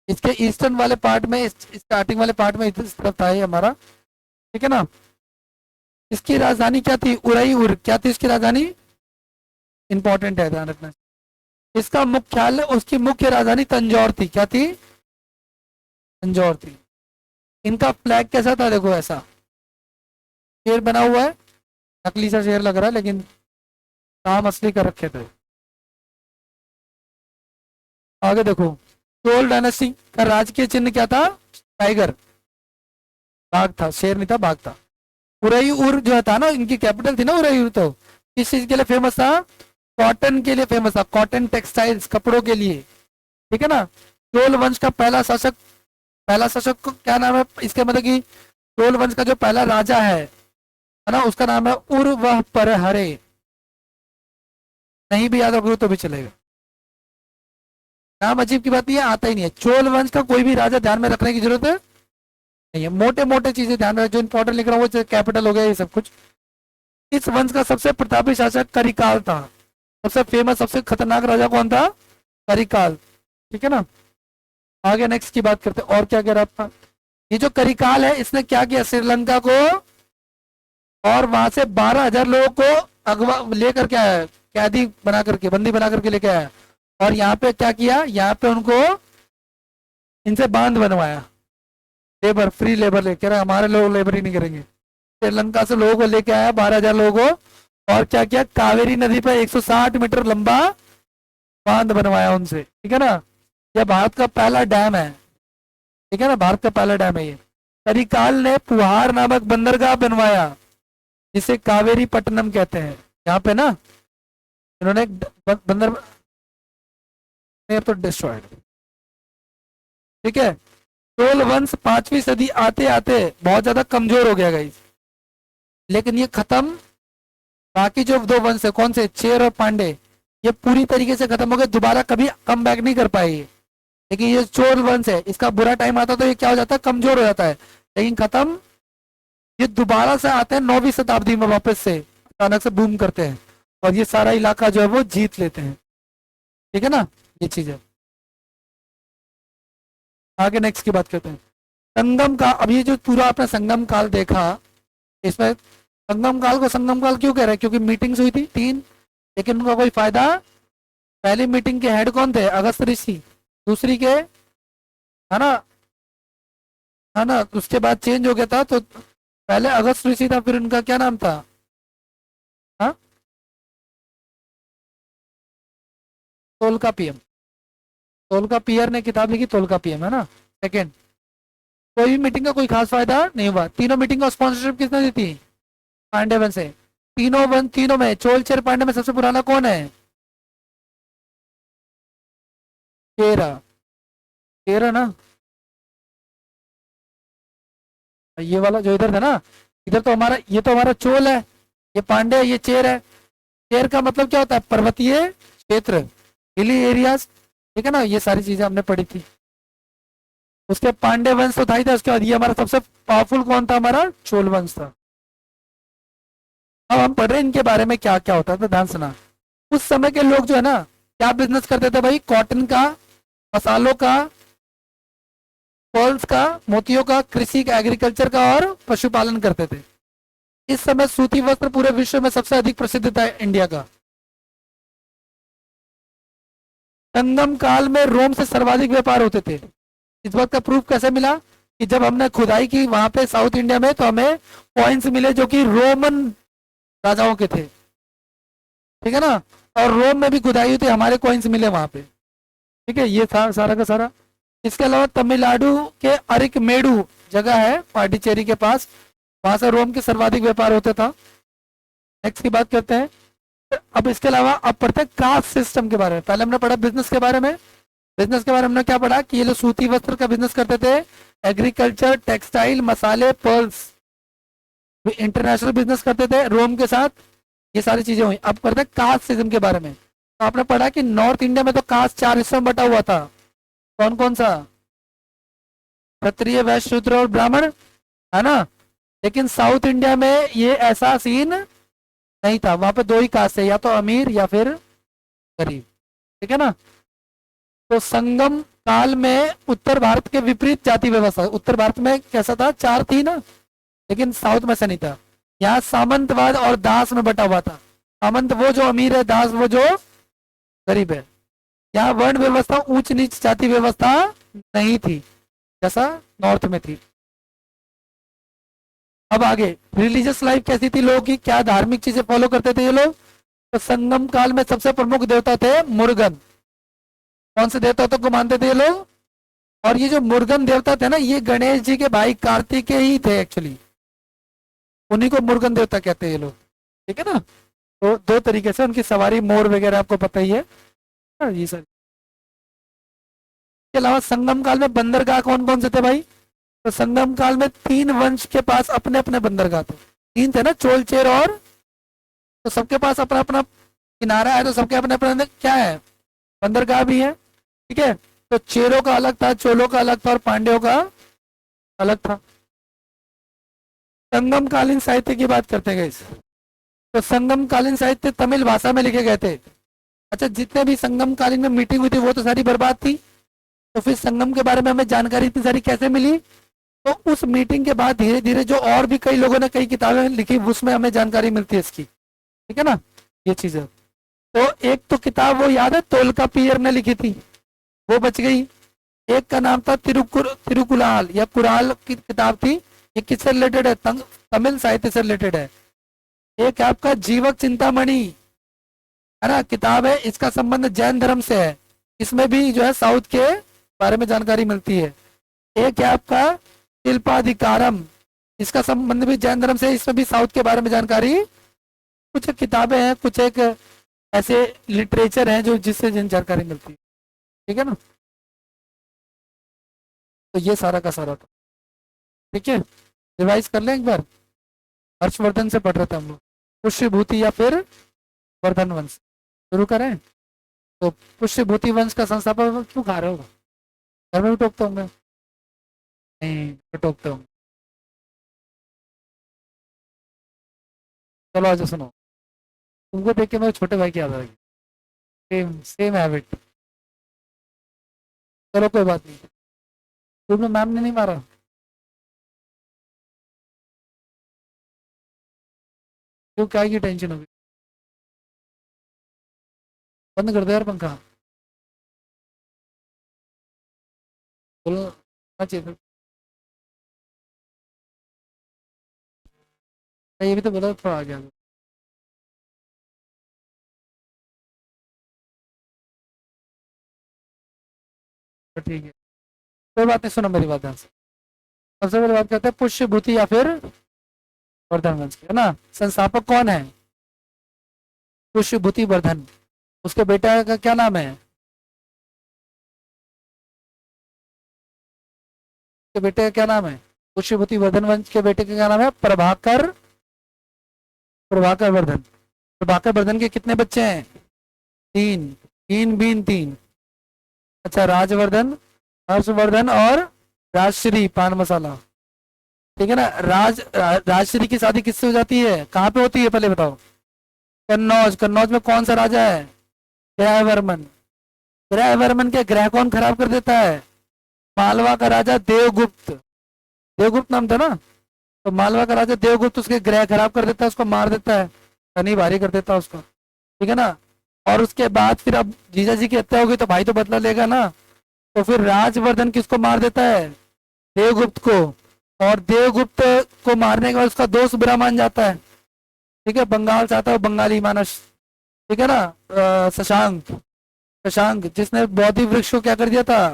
इसके ईस्टर्न वाले पार्ट में, स्टार्टिंग वाले पार्ट में इस तरफ था ये हमारा। ठीक है ना। इसकी राजधानी क्या थी? उरईउर। क्या थी इसकी राजधानी? इंपॉर्टेंट है, ध्यान रखना। इसका मुख्यालय, उसकी मुख्य राजधानी तंजौर थी। क्या थी? तंजौर थी। इनका फ्लैग कैसा था? देखो ऐसा शेर बना हुआ है, नकली सा शेर लग रहा है लेकिन काम असली कर रखे थे। आगे देखो, चोल डायनेस्टी का राजकीय चिन्ह क्या था? टाइगर, बाघ था, शेर नहीं था, बाघ था। उरईउर जो था ना, इनकी कैपिटल थी ना उरईउर। तो किस चीज के लिए फेमस था? कॉटन के लिए फेमस था, कॉटन टेक्सटाइल्स, कपड़ों के लिए। ठीक है ना। चोल वंश का पहला शासक को क्या नाम है? इसके मतलब कि चोल वंश का जो पहला राजा है ना, उसका नाम है उर्वह परहरे। नहीं भी याद रखो तो भी चलेगा। नाम अजीब की बात नहीं है, आता ही नहीं है। चोल वंश का कोई भी राजा ध्यान में रखने की जरूरत है नहीं है। मोटे मोटे चीजें ध्यान में, जो इंपॉर्टेंट लिख रहा हूँ वो कैपिटल हो गया, ये सब कुछ। इस वंश का सबसे प्रतापी शासक करिकाल था। सबसे फेमस, सबसे खतरनाक राजा कौन था? करिकाल। ठीक है ना। आगे नेक्स्ट की बात करते हैं। और क्या कह रहा था? ये जो करिकाल है, इसने क्या किया? श्रीलंका को और वहां से 12,000 लोगों को अगवा लेकर के आया, कैदी बना करके, बंदी बना करके लेके आया। और यहाँ पे क्या किया? यहाँ पे उनको इनसे बांध बनवाया। लेबर, फ्री लेबर लेके रहा, हमारे लोग लेबर ही नहीं करेंगे। श्रीलंका से लोगों को लेके आया, 12,000 लोगों को। और क्या किया? कावेरी नदी पर 160 मीटर लंबा बांध बनवाया उनसे। ठीक है ना। यह भारत का पहला डैम है। ठीक है ना, भारत का पहला डैम है ये। करिकाल ने पुहार नामक बंदरगाह बनवाया, जिसे कावेरी पट्टनम कहते हैं। यहाँ पे ना इन्होंने बंदर तो डिस्ट्रॉयड। ठीक है। चोल वंश 5वीं सदी आते आते बहुत ज्यादा कमजोर हो गया गाइस, लेकिन ये खत्म। बाकी जो दो वंश है, कौन से? चेर और पांडे, ये पूरी तरीके से खत्म हो गए, दोबारा कभी कम बैक नहीं कर पाए। लेकिन ये चोल वंश है, इसका बुरा टाइम आता तो ये क्या हो जाता है? कमजोर हो जाता है। लेकिन खत्म, ये दोबारा से आते हैं 9वीं शताब्दी में, वापस से अचानक से बूम करते हैं। और ये सारा इलाका जो है वो जीत लेते हैं। ठीक है ना, ये चीज है। आगे नेक्स्ट की बात करते हैं। संगम का, अब ये जो पूरा आपने संगम काल देखा, इसमें संगम काल को संगम काल क्यों कह रहे हैं? क्योंकि मीटिंग्स हुई थी 3, लेकिन उनका कोई फायदा। पहली मीटिंग के हेड कौन थे? अगस्त ऋषि। दूसरी के, है ना, है ना, उसके बाद चेंज हो गया था, तो पहले अगस्त ऋषि था, फिर उनका क्या नाम था? हाँ, तोलका पीएम। तोलका पियर ने किताब लिखी, तोलका पीएम, है ना। सेकंड, कोई भी मीटिंग का कोई खास फायदा नहीं हुआ। तीनों मीटिंग का स्पॉन्सरशिप किसने दी थी? पांडे वन से। तीनों में चोलचेर पांडे में सबसे पुराना कौन है? चेरा। चेरा ना, ये वाला जो इधर था ना, इधर तो हमारा, ये तो हमारा चोल है, ये पांडे है, ये चेर है। चेर का मतलब क्या होता है? पर्वतीय क्षेत्र, हिली एरियाज। ठीक है ना, ये सारी चीजें हमने पढ़ी थी। उसके पांडे वंश तो था ही था, उसके बाद ये हमारा सबसे पावरफुल कौन था? हमारा चोल वंश था। अब हम पढ़ रहे हैं इनके बारे में क्या क्या होता था, ध्यान सुना। उस समय के लोग जो है ना, क्या बिजनेस करते थे भाई? कॉटन का, मसालों का, पर्ल्स का, मोतियों का, कृषि का, एग्रीकल्चर का, और पशुपालन करते थे। इस समय सूती वस्त्र पूरे विश्व में सबसे अधिक प्रसिद्ध था, इंडिया का। संगम काल में रोम से सर्वाधिक व्यापार होते थे। इस बात का प्रूफ कैसे मिला? कि जब हमने खुदाई की वहां पे साउथ इंडिया में, तो हमें कॉइन्स मिले जो कि रोमन राजाओं के थे। ठीक है ना, और रोम में भी खुदाई हुई थी, हमारे कॉइन्स मिले वहां पे। ठीक है, ये था सारा का सारा। इसके अलावा तमिलनाडु के अरिकमेडु जगह है पांडिचेरी के पास, वहां से रोम के सर्वाधिक व्यापार होता था। नेक्स्ट की बात करते हैं। अब इसके अलावा अब पढ़ते हैं कास्ट सिस्टम के बारे में। पहले हमने पढ़ा बिजनेस के बारे में। बिजनेस के बारे में हमने क्या पढ़ा? कि ये लोग सूती वस्त्र का बिजनेस करते थे, एग्रीकल्चर, टेक्सटाइल, मसाले, पर्ल्स, इंटरनेशनल बिजनेस करते थे रोम के साथ। ये सारी चीजें हुई। अब करते हैं कास्ट सिस्टम के बारे में। तो आपने पढ़ा कि नॉर्थ इंडिया में तो कास्ट 4 हिस्सों में बटा हुआ था। कौन कौन सा? क्षत्रिय, वैश्य, शूद्र और ब्राह्मण, है ना। लेकिन साउथ इंडिया में ये ऐसा सीन नहीं था, वहां पे 2 ही कास्ट है, या तो अमीर या फिर गरीब। ठीक है ना। तो संगम काल में उत्तर भारत के विपरीत जाति व्यवस्था। उत्तर भारत में कैसा था? 4 थी ना, लेकिन साउथ में से नहीं था। यहाँ सामंतवाद और दास में बटा हुआ था। सामंत वो जो अमीर है, दास वो जो गरीब है। यहाँ वर्ण व्यवस्था, ऊंच नीच जाति व्यवस्था नहीं थी, जैसा नॉर्थ में थी। अब आगे, रिलीजियस लाइफ कैसी थी लोगों की? क्या धार्मिक चीजें फॉलो करते थे ये लोग? तो संगम काल में सबसे प्रमुख देवता थे मुर्गन। कौन से देवता को मानते थे ये लोग? और ये जो मुर्गन देवता थे ना, ये गणेश जी के भाई कार्तिकेय ही थे एक्चुअली। उन्हीं को मुर्गन देवता कहते हैं ये लोग। ठीक है ना। तो 2 तरीके से उनकी सवारी, मोर वगैरह आपको पता ही है। हाँ, ये सर। इसके अलावा संगम काल में बंदरगाह कौन कौन से थे भाई? तो संगम काल में 3 वंश के पास अपने अपने बंदरगाह थे। 3 थे ना, चोल, चेर और, तो सबके पास अपना अपना किनारा है, तो सबके अपने अपने क्या है? बंदरगाह भी है। ठीक है। तो चेरों का अलग था, चोलों का अलग था, और पांड्यों का अलग था। संगम कालीन साहित्य की बात करते हैं guys। तो संगम कालीन साहित्य तमिल भाषा में लिखे गए थे। अच्छा, जितने भी संगम कालीन में मीटिंग हुई थी वो तो सारी बर्बाद थी। तो फिर संगम के बारे में हमें जानकारी इतनी सारी कैसे मिली? तो उस मीटिंग के बाद धीरे धीरे जो और भी कई लोगों ने कई किताबें लिखी, उसमें हमें जानकारी मिलती है इसकी। ठीक है ना, ये चीज है। तो एक तो किताब वो याद है, तोलका पियर ने लिखी थी, वो बच गई। एक का नाम था तिरुकुलाल या कुराल की किताब थी। ये किससे रिलेटेड है? तमिल साहित्य से रिलेटेड है। एक आपका जीवक चिंतामणि, है ना, किताब है, इसका संबंध जैन धर्म से है। इसमें भी जो है साउथ के बारे में जानकारी मिलती है। एक है आपका शिल्पाधिकारम, इसका संबंध भी जैन धर्म से है, इसमें भी साउथ के बारे में जानकारी। कुछ किताबें हैं, कुछ एक ऐसे लिटरेचर हैं जो जिससे जानकारी मिलती है। ठीक है ना। तो ये सारा का सारा था। ठीक है, रिवाइज कर लें एक बार। हर्षवर्धन से पढ़ रहे थे हम लोग, पुष्यभूति या फिर वर्धन वंश। शुरू करें। तो पुष्यभूति वंश का संस्थापक क्यों खा रहे हो? घर में भी टोकते होंगे? नहीं, तो टोकते होंगे। चलो आज सुनो। तुमको देख के मेरे छोटे भाई की याद आ गई। Same same habit. चलो कोई बात नहीं। तुमने मैम ने नहीं मारा? क्यों, क्या की टेंशन होगी? बंद कर दो यार पंखा। बोलो क्या चाहिए था? ये भी तो बोला थोड़ा आ गया। तो ठीक है, कोई बात नहीं, सुनो मेरी बात ध्यान से। सबसे पहले बात करते हैं पुष्य भूति या फिर वर्धन वंश की, है ना। संस्थापक कौन है? पुष्य भूति वर्धन। उसके बेटा का क्या नाम है? उसके बेटे का क्या नाम है? पुष्य भूति वर्धन वंश के बेटे का क्या नाम है? प्रभाकर। प्रभाकर वर्धन। प्रभाकर वर्धन के कितने बच्चे हैं? तीन। तीन बीन तीन। अच्छा, राजवर्धन, हर्षवर्धन और राजश्री पान मसाला। ठीक है ना। राजश्री की शादी किससे हो जाती है, कहाँ पे होती है पहले बताओ? कन्नौज। कन्नौज में कौन सा राजा है? ग्रहवर्मन। ग्रहवर्मन के ग्रह कौन खराब कर देता है? मालवा का राजा देवगुप्त। देवगुप्त नाम था ना। तो मालवा का राजा देवगुप्त उसके ग्रह खराब कर देता है, उसको मार देता है, शनि भारी कर देता है उसको। ठीक है ना। और उसके बाद फिर अब जीजा जी की हत्या होगी तो भाई तो बदला लेगा ना। तो फिर राजवर्धन किसको मार देता है? देवगुप्त को। और देवगुप्त को मारने के बाद उसका दोस्त बुरा मान जाता है। ठीक है, बंगाल से आता है बंगाली मानस। ठीक है ना। शशांक। शशांक जिसने बौद्धि वृक्ष को क्या कर दिया था,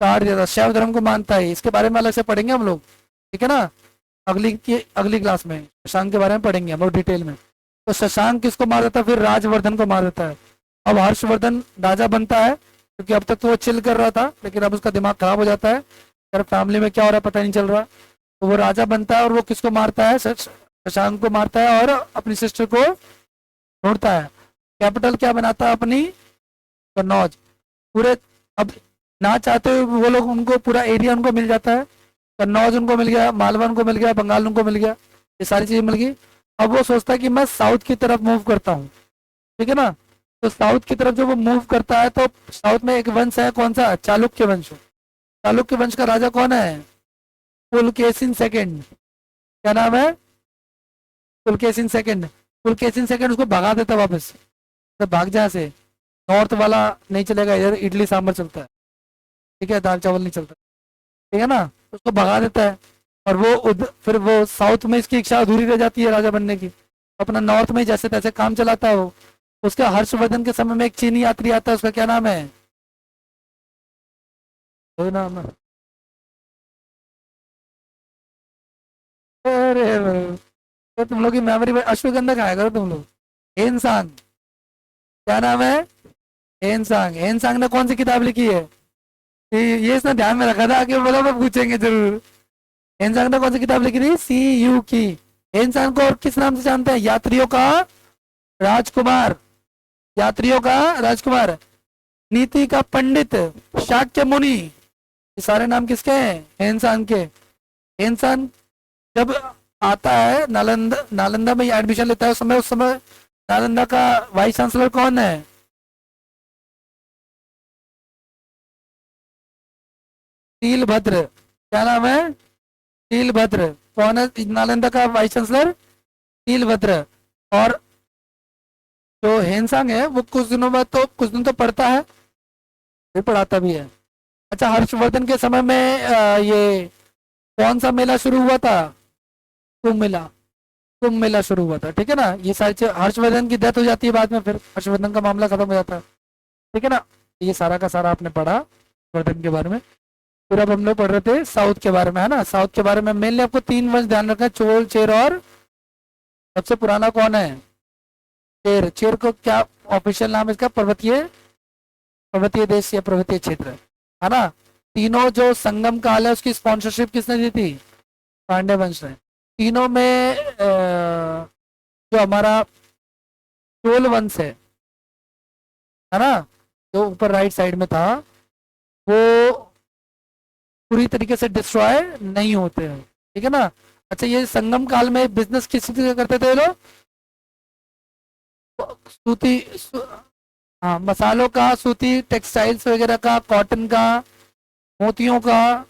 काट दिया था, शैव धर्म को मानता है। इसके बारे में अलग से पढ़ेंगे हम लोग। ठीक है ना। अगली क्लास में शशांक के बारे में पढ़ेंगे हम लोग डिटेल में। तो शशांक किसको मार देता है? फिर राजवर्धन को मार देता है। अब हर्षवर्धन राजा बनता है, क्योंकि अब तक तो वो चिल कर रहा था, लेकिन अब उसका दिमाग खराब हो जाता है, यार फैमिली में क्या हो रहा है पता नहीं चल रहा। तो वो राजा बनता है और वो किसको मारता है? शशांक को मारता है और अपनी सिस्टर को ढूंढता है। कैपिटल क्या बनाता है अपनी? कन्नौज। पूरे, अब ना चाहते हुए वो लोग, उनको पूरा एरिया उनको मिल जाता है। कन्नौज उनको मिल गया, मालवा उनको मिल गया, बंगाल उनको मिल गया, ये सारी चीजें मिल गई। अब वो सोचता है कि मैं साउथ की तरफ मूव करता हूँ। ठीक है ना। तो साउथ की तरफ जब वो मूव करता है तो साउथ में एक वंश है, कौन सा? चालुक्य वंश। चालुक्य वंश का राजा कौन है? पुलकेशिन सेकंड। क्या नाम है? पुलकेशिन सेकंड। पुलकेशिन सेकंड उसको भगा देता वापस, तो भाग जा से। नॉर्थ वाला नहीं चलेगा, इधर इडली सांभर चलता है। ठीक है, दाल चावल नहीं चलता। ठीक है ना। उसको भगा देता है। और वो फिर वो साउथ में इसकी इच्छा अधूरी रह जाती है राजा बनने की। अपना नॉर्थ में जैसे तैसे काम चलाता है वो। उसका हर्षवर्धन के समय में एक चीनी यात्री आता है, उसका क्या नाम है? कोई नाम है? अरे तो तुम लोग की मेमोरी में अश्वगंधा खाया करो तुम लोग। एनसांग। क्या नाम है? एनसांग। एनसांग ने कौन सी किताब लिखी है? ये इसने ध्यान में रखा था, आगे बोला मैं पूछेंगे जरूर। एनसांग ने कौन सी किताब लिखी थी? CU की। एनसांग को और किस नाम से जानते हैं? यात्रियों का राजकुमार। यात्रियों का राजकुमार। नीति का पंडित। शाक्य मुनि। ये सारे नाम किसके हैं? एनसांग के। एनसांग जब आता है नालंदा, नालंदा में एडमिशन लेता है उस समय नालंदा का वाइस चांसलर कौन है? शीलभद्र। क्या नाम है? शीलभद्र। कौन है नालंदा का वाइस चांसलर? शीलभद्र। और जो हेनसांग है वो कुछ दिनों बाद तो कुछ दिन तो पढ़ता है, फिर पढ़ाता भी है। अच्छा, हर्षवर्धन के समय में ये कौन सा मेला शुरू हुआ था? कुंभ मेला। कुंभ मेला शुरू हुआ था। ठीक है ना। ये सारी चीज, हर्षवर्धन की डेथ हो जाती है बाद में, फिर हर्षवर्धन का मामला खत्म हो जाता है। ठीक है ना। ये सारा का सारा आपने पढ़ा वर्धन के बारे में। फिर अब हम लोग पढ़ रहे थे साउथ के बारे में, है ना। साउथ के बारे में मेनली आपको तीन वंश ध्यान रखना है, चोल, चेर और सबसे पुराना कौन है? चेर। चेर को क्या ऑफिशियल नाम है इसका? पर्वतीय, पर्वतीय देश या पर्वतीय क्षेत्र, है ना। तीनों जो संगम काल है उसकी स्पॉन्सरशिप किसने दी थी? पांड्य वंश ने। तीनों में जो हमारा चोल वंश है ना, जो ऊपर राइट साइड में था, वो पूरी तरीके से डिस्ट्रॉय नहीं होते हैं। ठीक है ना। अच्छा, ये संगम काल में बिजनेस किस चीज का करते थे ये लोग? सूती हाँ, मसालों का, सूती टेक्सटाइल्स वगैरह का, कॉटन का, मोतियों का,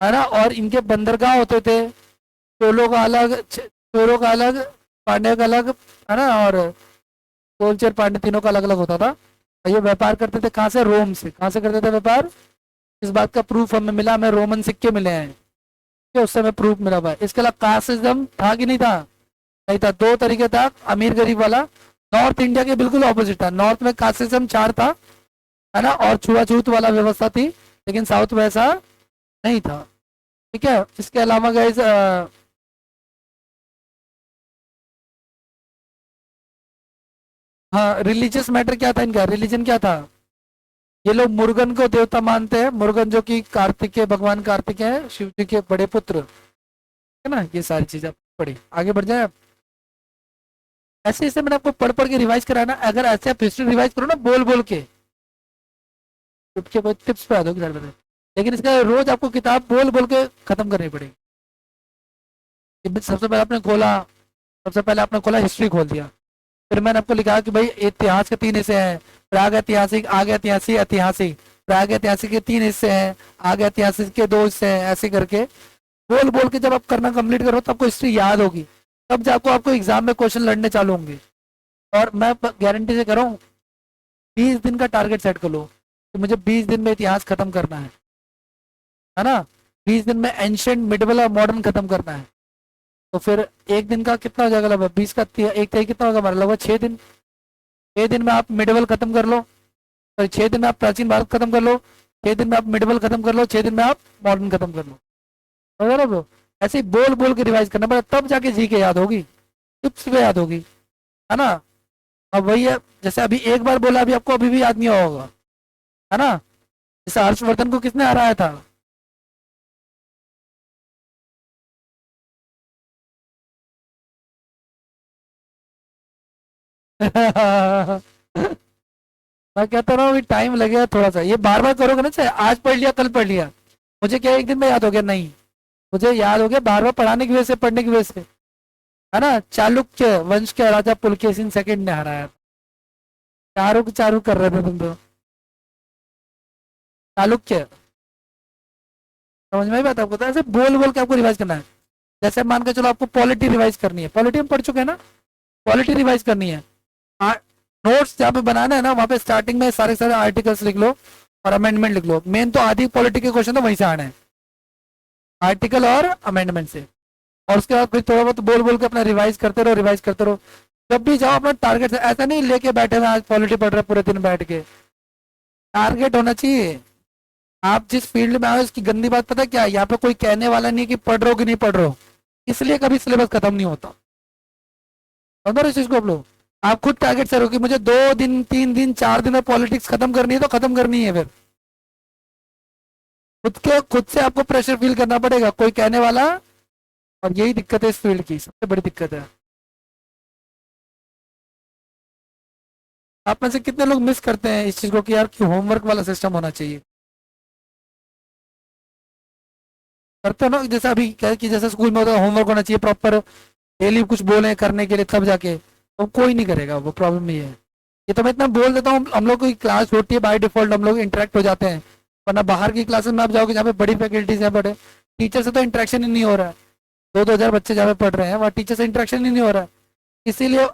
है ना। और इनके बंदरगाह होते थे, चोलों का अलग, चोरों का अलग, पांड्या का अलग, है ना। और कोलचर पांड्य तीनों का अलग अलग होता था। और ये व्यापार करते थे कहाँ से? रोम से। कहाँ से करते थे व्यापार? इस बात का प्रूफ हमें मिला, हमें रोमन सिक्के मिले हैं, ठीक है, उससे हमें प्रूफ मिला हुआ है। इसके अलावा कास्ट सिस्टम था कि नहीं था? नहीं था। दो तरीके था, अमीर गरीब वाला। नॉर्थ इंडिया के बिल्कुल ऑपोजिट था। नॉर्थ में कास्ट सिस्टम 4 था, है ना, और छुआछूत वाला व्यवस्था थी। लेकिन साउथ में ऐसा नहीं था, ठीक है। इसके अलावा गाइस, हाँ, रिलीजियस मैटर क्या था इनका? रिलीजन क्या था? ये लोग मुर्गन को देवता मानते हैं। मुर्गन जो कि कार्तिकेय, भगवान कार्तिकेय है, शिव जी के बड़े पुत्र, है ना। ये सारी चीजें पढ़ी, आगे बढ़ जाए आप। ऐसे ऐसे मैंने आपको पढ़ पढ़ के रिवाइज कराना। अगर ऐसे आप हिस्ट्री रिवाइज करो ना बोल बोल के, उसके बाद टिप्स पे आ दोगे सर बताए। लेकिन इसका रोज आपको किताब बोल बोल के खत्म करनी पड़ेगी। सबसे पहले आपने खोला, सबसे पहले आपने खोला, हिस्ट्री खोल दिया। फिर मैंने आपको लिखा कि भाई इतिहास के 3 हिस्से हैं, प्राग ऐतिहासिक, आगे ऐतिहासिक, ऐतिहासिक। प्राग ऐतिहासिक के 3 हिस्से हैं, आगे ऐतिहासिक के 2 हिस्से हैं, ऐसे करके बोल बोल के जब आप करना कंप्लीट करो तब आपको हिस्ट्री याद होगी। तब जाको आपको एग्जाम में क्वेश्चन लड़ने चालू होंगे। और मैं गारंटी से कह रहा हूँ, 20 दिन का टारगेट सेट कर लो कि मुझे 20 दिन में इतिहास खत्म करना है ना। 20 दिन में एंशियंट, मिडिवल और मॉडर्न खत्म करना है। तो फिर एक दिन का कितना हो जाएगा? लगभग 20 का एक तय कितना होगा हमारा? लगभग 6 दिन। 6 दिन में आप मिडिवल खत्म कर लो, सॉरी 6 दिन में आप प्राचीन भारत खत्म कर लो, 6 दिन में आप मिडिवल खत्म कर लो, 6 दिन में आप मॉडर्न खत्म कर लो। समझ रहे हो bro? ऐसे ही बोल बोल के रिवाइज करना पड़ेगा, तब जाके जी के याद होगी, टिप्स पे याद होगी, है ना। अब वही है, जैसे अभी एक बार बोला, अभी आपको अभी भी याद नहीं हुआ होगा, है ना। जैसे हर्षवर्धन को किसने हराया था? मैं कहता रहा हूँ टाइम लगेगा थोड़ा सा। ये बार बार करोगे ना, चाहे आज पढ़ लिया कल पढ़ लिया, मुझे क्या एक दिन में याद हो गया? नहीं, मुझे याद हो गया बार बार पढ़ाने की वजह से, पढ़ने की वजह से, है ना। चालुक्य वंश के राजा पुलकेशिन सेकंड ने हराया था। चारू चारू कर रहे थे तुम तो। चालुक्य, समझ में आई बात आपको? तो ऐसे बोल बोल के आपको रिवाइज करना है। जैसे मान के चलो आपको पॉलिटी रिवाइज करनी है, पॉलिटी हम पढ़ चुके हैं ना, पॉलिटी रिवाइज करनी है। नोट्स जहाँ पे बनाना है ना, वहाँ पे स्टार्टिंग में सारे सारे आर्टिकल्स लिख लो और अमेंडमेंट लिख लो। मेन तो आधी पॉलिटी के क्वेश्चन तो वहीं से आना है, आर्टिकल और अमेंडमेंट से। और उसके बाद फिर थोड़ा बहुत बोल बोल के अपना रिवाइज करते रहो, रिवाइज करते रहो। जब भी जाओ अपना टारगेट से, ऐसा नहीं लेके बैठे हुए आज पॉलिटी पढ़ रहे पूरे दिन बैठ के। टारगेट होना चाहिए। आप जिस फील्ड में आओ, इसकी गंदी बात पता है क्या है? यहाँ पे कोई कहने वाला नहीं कि पढ़ रहे हो कि नहीं पढ़ रहे हो, इसलिए कभी सिलेबस खत्म नहीं होता। समझ रहे हो इस चीज को आप लोग? आप खुद टारगेट से रहो कि मुझे 2 दिन, 3 दिन, 4 दिन में पॉलिटिक्स खत्म करनी है, तो खत्म करनी है। फिर खुद से आपको प्रेशर फील करना पड़ेगा, कोई कहने वाला। और यही दिक्कत है इस फील्ड की, सबसे बड़ी दिक्कत है। आप में से कितने लोग मिस करते हैं इस चीज को कि यार कि होमवर्क वाला सिस्टम होना चाहिए? करते हो ना, जैसे अभी क्या है कि जैसे स्कूल में होता है होमवर्क होना चाहिए प्रॉपर, डेली कुछ बोले करने के लिए, तब जाके तो कोई नहीं करेगा। वो प्रॉब्लम ये है। ये तो मैं इतना बोल देता हूँ, हम लोग की क्लास होती है बाय डिफॉल्ट, हम लोग इंटरेक्ट हो जाते हैं। वरना बाहर की क्लासेस में आप जाओगे जहाँ पे बड़ी फैकल्टीज हैं, बड़े टीचर से तो इंटरेक्शन ही नहीं हो रहा है। 2-2 हजार बच्चे जहाँ पे पढ़ रहे हैं, वहाँ टीचर से इंटरेक्शन ही नहीं हो रहा है। इसीलिए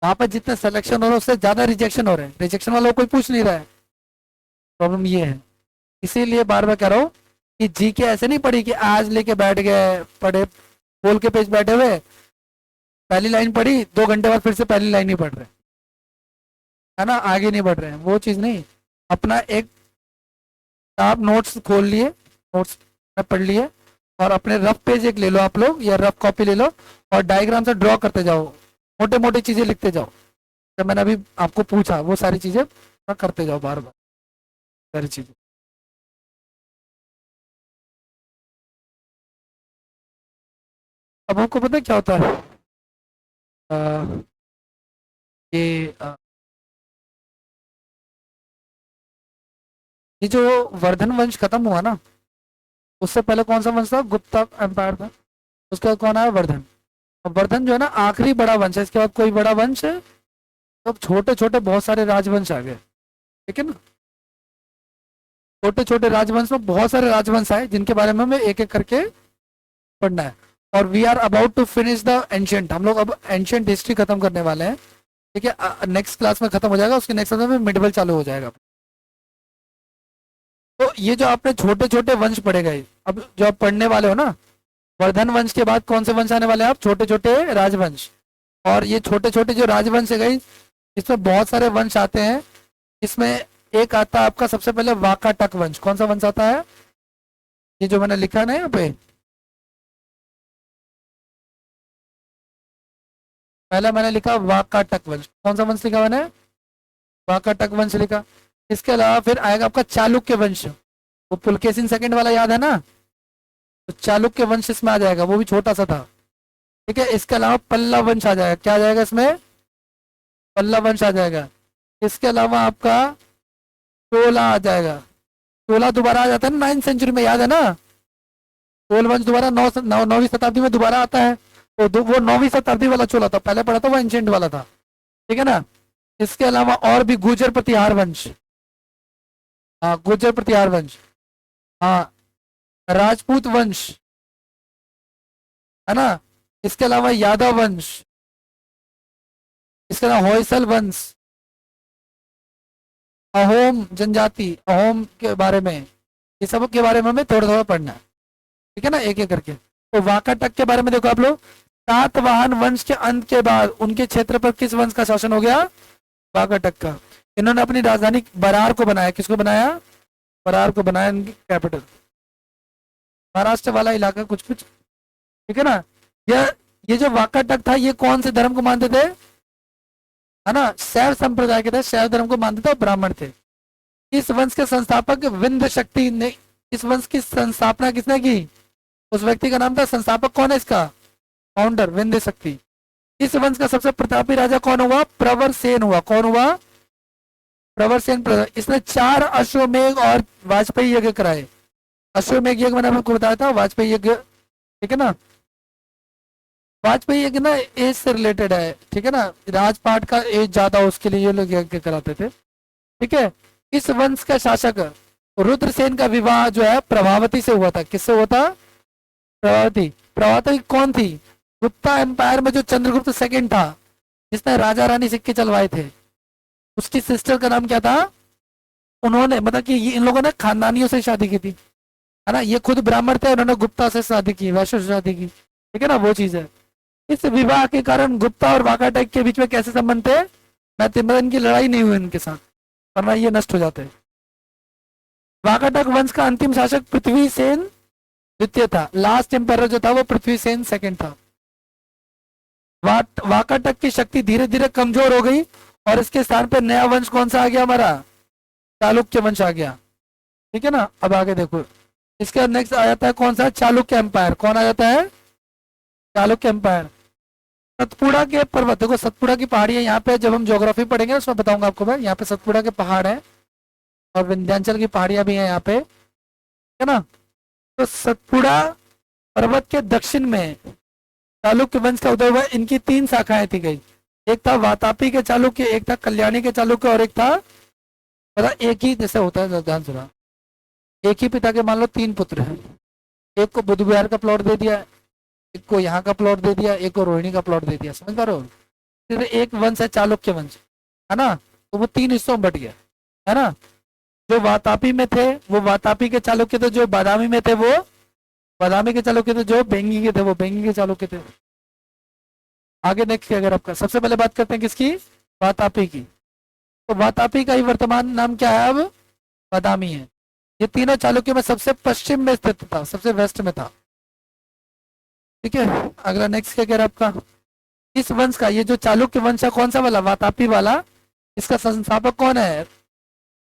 वहाँ पर जितने सिलेक्शन हो रहे हैं उससे ज्यादा रिजेक्शन हो रहे हैं। रिजेक्शन वालों को कोई पूछ नहीं रहा है। प्रॉब्लम ये है। इसीलिए बार बार कह रहा हूँ कि जी के ऐसे नहीं पढ़ी कि आज लेके बैठ गए, पढ़े बोल के पेज बैठे हुए, पहली लाइन पढ़ी, 2 घंटे बाद फिर से पहली लाइन ही पढ़ रहे, है ना, आगे नहीं बढ़ रहे हैं। वो चीज़ नहीं। अपना एक, आप नोट्स खोल लिए, नोट्स पढ़ लिए, और अपने रफ पेज एक ले लो आप लोग, या रफ कॉपी ले लो, और डायग्राम से ड्रॉ करते जाओ, मोटे मोटे चीज़ें लिखते जाओ। जब मैंने अभी आपको पूछा वो सारी चीज़ें करते जाओ बार बार, सारी चीज़ें। अब आपको पता है क्या होता है? अ, ये ये जो वर्धन वंश खत्म हुआ ना, उससे पहले कौन सा वंश था? गुप्ता एम्पायर था। उसके बाद कौन आया? वर्धन। और वर्धन जो है ना आखिरी बड़ा वंश है। इसके बाद कोई बड़ा वंश तो अब छोटे छोटे बहुत सारे राजवंश आ गए, ठीक है ना। छोटे छोटे राजवंश में बहुत सारे राजवंश आए जिनके बारे में हमें एक एक करके पढ़ना है। और we are about to finish the ancient, हम लोग अब एंशियंट हिस्ट्री खत्म करने वाले हैं, ठीक है। नेक्स्ट क्लास में खत्म हो जाएगा, उसके नेक्स्ट क्लास में मिडवल चालू हो जाएगा। तो ये जो आपने छोटे छोटे वंश पढ़े गए, अब जो आप पढ़ने वाले हो ना, वर्धन वंश के बाद कौन से वंश आने वाले हैं आप, छोटे छोटे राजवंश। और ये छोटे छोटे जो राजवंश है गई, इसमें बहुत सारे वंश आते हैं। इसमें एक आता है आपका सबसे पहले वाकाटक वंश। कौन सा वंश आता है, ये जो मैंने लिखा है ना यहाँ पे, पहले मैंने लिखा वाकाटक वंश। कौन सा वंश लिखा मैंने, वाकाटक वंश लिखा। इसके अलावा फिर आएगा आपका चालुक्य वंश, वो पुलकेशिन सेकंड वाला याद है ना, तो चालुक्य वंश इसमें आ जाएगा, वो भी छोटा सा था, ठीक है। इसके अलावा पल्लव वंश आ जाएगा, क्या आ जाएगा इसमें, पल्लव वंश आ जाएगा। इसके अलावा आपका चोला आ जाएगा, चोला दोबारा आ जाता है ना 9वीं सेंचुरी में, याद है ना, चोल वंश दोबारा 9वीं शताब्दी में दोबारा आता है। तो वो 9वीं शताब्दी वाला चोला था, पहले पढ़ा था वो एंशिएंट वाला था, ठीक है ना। इसके अलावा और भी गुर्जर प्रतिहार वंश, हाँ गुर्जर प्रतिहार वंश, हाँ राजपूत वंश, है ना। इसके अलावा यादव वंश, इसके अलावा होयसल वंश, अहोम जनजाति, अहोम के बारे में, ये सब के बारे में हमें थोड़ा थोड़ा पढ़ना है, ठीक है ना, एक एक करके। तो वाकाटक के बारे में देखो आप लोग, सातवाहन वंश के अंत के बाद उनके क्षेत्र पर किस वंश का शासन हो गया, वाकाटक का। इन्होंने अपनी राजधानी बरार को बनाया, किसको बनाया, बरार को बनाया इनकी कैपिटल, महाराष्ट्र वाला इलाका कुछ कुछ, ठीक है ना। ये जो वाकाटक था ये कौन से धर्म को मानते थे, है ना, शैव संप्रदाय के थे, शैव धर्म को मानते थे और ब्राह्मण थे। इस वंश के संस्थापक विंध्य शक्ति ने, इस वंश की संस्थापना किसने की, उस व्यक्ति का नाम था, संस्थापक कौन है इसका, फाउंडर विंध्य शक्ति। इस वंश का सबसे प्रतापी राजा कौन हुआ, प्रवर सेन हुआ। कौन हुआ, प्रवर सेन। इसने 4 अश्वमेघ और वाजपेयी यज्ञ कराए। अश्वमेघ यज्ञ मैंने आपको बताया था, वाजपेयी यज्ञ, ठीक है ना। वाजपेयी यज्ञ ना एज से रिलेटेड है, ठीक है ना, राजपाट का एज ज्यादा हो उसके लिए ये लोग यज्ञ कराते थे, ठीक है। इस वंश का शासक रुद्रसेन का विवाह जो है प्रभावती से हुआ था, किससे हुआ था, प्रभावती। प्रभावती कौन थी, गुप्ता एम्पायर में जो चंद्रगुप्त सेकंड था, जिसने राजा रानी सिक्के चलवाए थे, उसकी सिस्टर का नाम क्या था। उन्होंने मतलब कि इन लोगों ने खानदानियों से शादी की थी, है ना, ये खुद ब्राह्मण थे, उन्होंने गुप्ता से शादी की, वैश्य से शादी की, ठीक है ना, वो चीज है। इस विवाह के कारण गुप्ता और वाकाटक के बीच में कैसे संबंध थे, मैं इनकी लड़ाई नहीं हुई इनके साथ, वरना ये नष्ट हो जाते। वाकाटक वंश का अंतिम शासक पृथ्वी सेन द्वितीय था, लास्ट एम्पायर जो था वो पृथ्वी सेन सेकंड था। वाकाटक की शक्ति धीरे धीरे कमजोर हो गई और इसके स्थान पर नया वंश कौन सा आ गया, हमारा चालुक्य वंश आ गया, ठीक है ना। अब आगे देखो, इसके नेक्स्ट आ जाता है कौन सा, चालुक्य एम्पायर। कौन आ जाता है, चालुक्य एम्पायर। सतपुड़ा के पर्वत, देखो सतपुड़ा की पहाड़ी है यहाँ पे, जब हम ज्योग्राफी पढ़ेंगे ना उसमें बताऊंगा आपको मैं, यहाँ पे सतपुड़ा के पहाड़ है और विंध्याचल की पहाड़ियां भी हैं यहाँ पे, है ना। तो सतपुड़ा पर्वत के दक्षिण में चालुक्य वंश का उदय हुआ। इनकी 3 शाखाएं थी गई, एक था वातापी के चालुक्य, एक था कल्याणी के चालुक्य और एक था, मतलब एक ही जैसे होता है, ध्यान सुना, एक ही पिता के मान लो 3 पुत्र हैं, एक को बुद्ध विहार का प्लॉट दे दिया, एक को यहाँ का प्लॉट दे दिया, एक को रोहिणी का प्लॉट दे दिया, समझ पा रहे हो। फिर एक वंश है चालुक्य वंश, है ना, तो वो 3 हिस्सों में बट गया, है ना। जो वातापी में थे वो वातापी के चालुक्य थे, जो बादामी में थे वो बादामी के चालुक्य थे, जो बेंगी के थे वो बेंगी के चालुक्य थे। आगे नेक्स्ट अगर आपका, सबसे पहले बात करते हैं किसकी, वातापी की। तो वातापी का ही वर्तमान नाम क्या है अब, बादामी है। ये तीनों चालुक्य में सबसे पश्चिम में स्थित था, सबसे वेस्ट में था, ठीक है। अगला नेक्स्ट क्या कह रहा है आपका, इस वंश का, ये जो चालुक्य वंश है कौन सा वाला, वातापी वाला, इसका संस्थापक कौन है,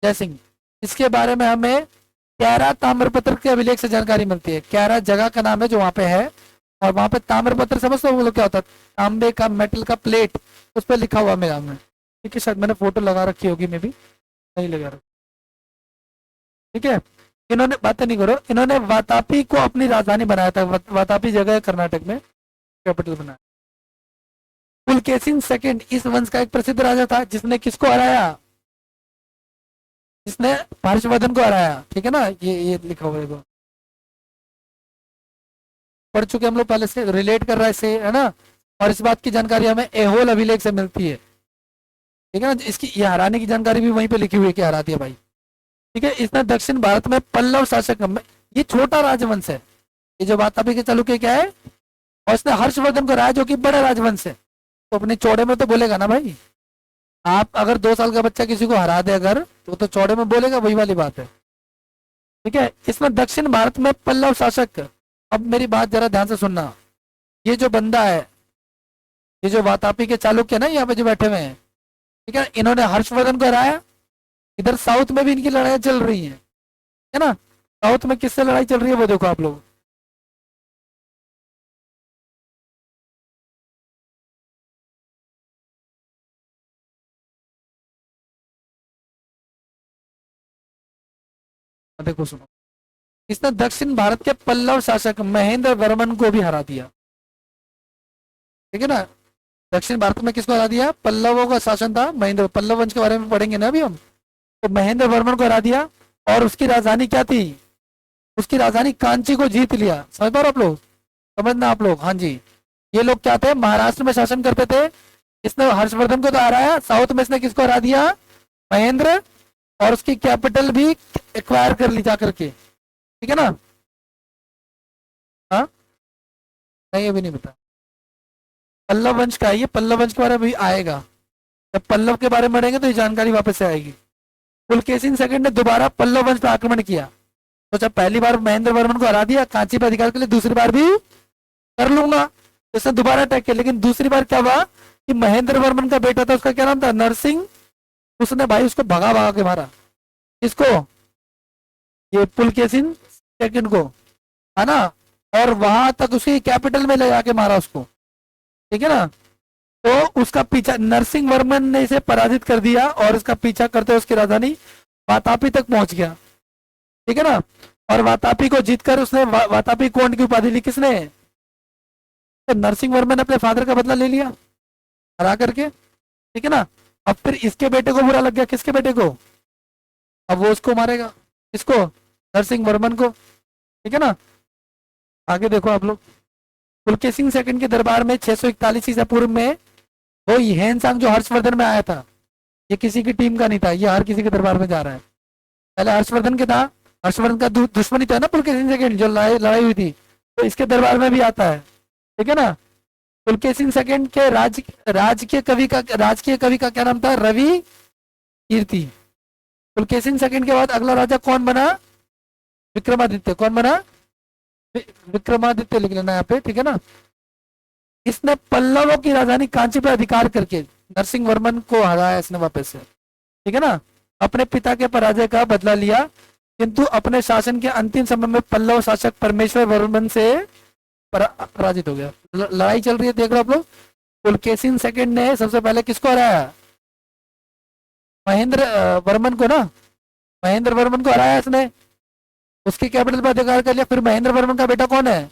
जय सिंह। इसके बारे में हमें क्यारा ताम्रपत्र के अभिलेख से जानकारी मिलती है। क्यारा जगह का नाम है जो वहां पे है, और वहां पे ताम्रपत्र समझते हो वो लोग क्या होता है, तांबे का मेटल का प्लेट, उस पर लिखा हुआ मेरा में, ठीक है, शायद मैंने फोटो लगा रखी होगी, मे भी नहीं लगा रखी, ठीक है। इन्होंने बातें नहीं करो, इन्होंने वातापी को अपनी राजधानी बनाया था, वातापी जगह है कर्नाटक में, कैपिटल बनाया। पुलकेशिन सेकंड इस वंश का एक प्रसिद्ध राजा था जिसने किसको हराया, जिसने हर्षवर्धन को हराया। ठीक है ना, ये लिखा हुआ है, पढ़ चुके हम लोग पहले से, रिलेट कर रहा है इससे, है ना। और इस बात की जानकारी हमें एहोल अभिलेख से मिलती है। ठीक है ना, इसकी ये हराने की जानकारी भी वहीं पे लिखी हुई है कि हरा दिया भाई। ठीक है, इसने दक्षिण भारत में पल्लव शासक में, ये छोटा राजवंश है, ये जो वातापी के चालुक्य क्या है, और इसने हर्षवर्धन को हराया जो कि बड़ा राजवंश है। तो अपने चौड़े में तो बोलेगा ना भाई, आप अगर 2 साल का बच्चा किसी को हरा दे अगर, तो चौड़े में बोलेगा, वही वाली बात है। ठीक है, इसमें दक्षिण भारत में पल्लव शासक, अब मेरी बात जरा ध्यान से सुनना, ये जो बंदा है, ये जो वातापी के चालुक्य ना यहाँ पे जो बैठे हुए हैं, ठीक है, इन्होंने हर्षवर्धन को हराया। इधर साउथ में भी इनकी लड़ाई चल रही है ना। साउथ में किससे लड़ाई चल रही है वो देखो आप लोग, देखो सुनो, इसने दक्षिण भारत के पल्लव शासक महेंद्र वर्मन को भी हरा दिया। ठीक है ना, दक्षिण भारत में किसको हरा दिया, पल्लवों का शासन था, महेंद्र, पल्लव वंश के बारे में पढ़ेंगे ना अभी हम। तो महेंद्र वर्मन को हरा दिया, और उसकी राजधानी क्या थी, उसकी राजधानी कांची को जीत लिया। समझ पा रहे हो आप लोग, समझना आप लोग, हाँ जी। ये लोग क्या थे, महाराष्ट्र में शासन करते थे। इसने हर्षवर्धन को तो हराया, साउथ में इसने किसको हरा दिया, महेंद्र, और उसकी कैपिटल भी एक्वायर कर ली जाकर के। ठीक है ना, हाँ नहीं अभी नहीं बता, पल्लव वंश का है ये, पल्लव वंश के बारे में भी आएगा, जब पल्लव के बारे में पढ़ेंगे तो ये जानकारी वापस से आएगी। पुलकेशिन सेकंड ने दोबारा पल्लव वंश पर आक्रमण किया। तो जब पहली बार महेंद्र वर्मन को हरा दिया कांची पर अधिकार के लिए, दूसरी बार भी कर लूंगा, तो इसने दोबारा अटैक किया। लेकिन दूसरी बार क्या हुआ कि महेंद्र वर्मन का बेटा था, उसका क्या नाम था, नरसिंह, उसने भाई उसको भगा भगा के मारा। इसको, ये पुलकेशिन सेकंड को, है ना, और वहां तक उसकी कैपिटल में ले जाके मारा उसको। ठीक है ना, तो उसका पीछा, नरसिंह वर्मन ने इसे पराजित कर दिया और इसका पीछा करते हुए उसकी राजधानी वातापी तक पहुंच गया। ठीक है ना, और वातापी को जीतकर उसने वातापी कोंड की उपाधि ली। किसने, तो नरसिंह वर्मन ने अपने फादर का बदला ले लिया हरा करके। ठीक है ना, अब फिर इसके बेटे को बुरा लग गया, किसके बेटे को, अब वो उसको मारेगा, इसको, नरसिंह वर्मन को। ठीक है ना, आगे देखो आप लोग, पुलकेशिन सेकंड के दरबार में 641 ईसा पूर्व में वो ह्वेनसांग जो हर्षवर्धन में आया था, ये किसी की टीम का नहीं था, ये हर किसी के दरबार में जा रहा है। पहले हर्षवर्धन के था, हर्षवर्धन का दुश्मनी था ना पुलकेशिन सेकंड, जो लड़ाई हुई थी, तो इसके दरबार में भी आता है। ठीक है ना, पुलकेशिन सेकंड के राजकीय कवि का क्या नाम था, रवि कीर्ति। पुलकेशिन सेकंड के बाद अगला राजा कौन बना, विक्रमादित्य। कौन बना, विक्रमादित्य लिख लेना यहाँ पे। ठीक है ना, इसने पल्लवों की राजधानी कांची पर अधिकार करके नरसिंह वर्मन को हराया इसने वापस से। ठीक है ना, अपने पिता के पराजय का बदला लिया, किंतु अपने शासन के अंतिम समय में पल्लव शासक परमेश्वर वर्मन से पराजित हो गया। लड़ाई चल रही है, देख रहे हो आप लोग। पुलकेशिन सेकंड ने सबसे पहले किसको हराया, महेंद्र वर्मन को ना, महेंद्र वर्मन को हराया इसने, उसकी कैपिटल पर अधिकार कर लिया। फिर महेंद्र वर्मन का बेटा कौन है,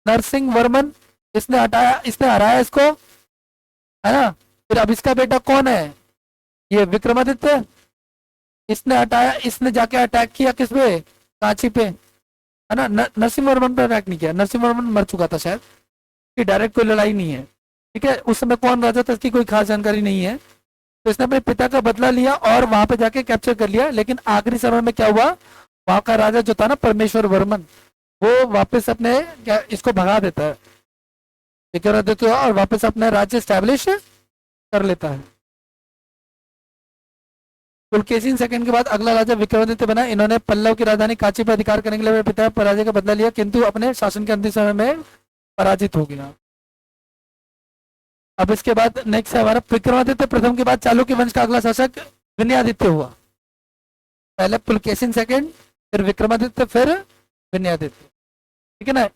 नरसिंह वर्मन, इसने हटाया, इसने हराया इसको, है ना। फिर अब इसका बेटा कौन है, ये विक्रमादित्य, इसने हटाया, इसने जाके अटैक किया किस पे, कांची पे, है ना। नरसिंह वर्मन पे अटैक नहीं किया, नरसिंह वर्मन मर चुका था शायद, कि डायरेक्ट कोई लड़ाई नहीं है। ठीक है, उस समय कौन राजा था इसकी कोई खास जानकारी नहीं है। तो इसने अपने पिता का बदला लिया और वहां पे जाके कैप्चर कर लिया। लेकिन आखिरी समय में क्या हुआ, वहां का राजा जो था ना परमेश्वर वर्मन, वो वापस अपने क्या इसको भगा देता है, विक्रमादित्य, और वापस अपना राज्य स्टैब्लिश कर लेता है। पुलकेशिन सेकंड के बाद अगला राजा विक्रमादित्य बना। इन्होंने पल्लव की राजधानी कांची पर अधिकार करने के लिए अपने पिता पराजय का बदला लिया, किंतु अपने शासन के अंतिम समय में पराजित हो गया। अब इसके बाद नेक्स्ट है हमारा विक्रमादित्य प्रथम के बाद चालुक्य वंश का अगला शासक विनयादित्य हुआ। पहले पुलकेशिन सेकंड, फिर विक्रमादित्य, फिर विनयादित्य। ठीक है ना,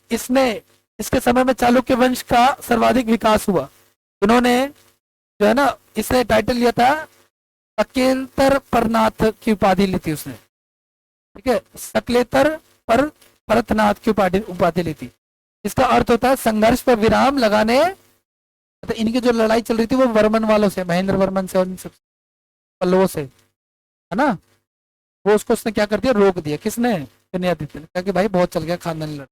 इसके समय में चालुक्य वंश का सर्वाधिक विकास हुआ। इन्होंने जो है ना, इसने टाइटल लिया था अकेलतर परनाथ की उपाधि ली थी उसने। ठीक है, सकलेतर पर परतनाथ की उपाधि ली थी। इसका अर्थ होता है संघर्ष पर विराम लगाने तो इनकी जो लड़ाई चल रही थी वो वर्मन वालों से, महेंद्र वर्मन से और इन सब पल्लवों से, है ना। वो उसको उसने क्या कर दिया, रोक दिया। किसने? विनयादित्य ने कहा कि भाई बहुत चल गया खानदानी लड़ाई,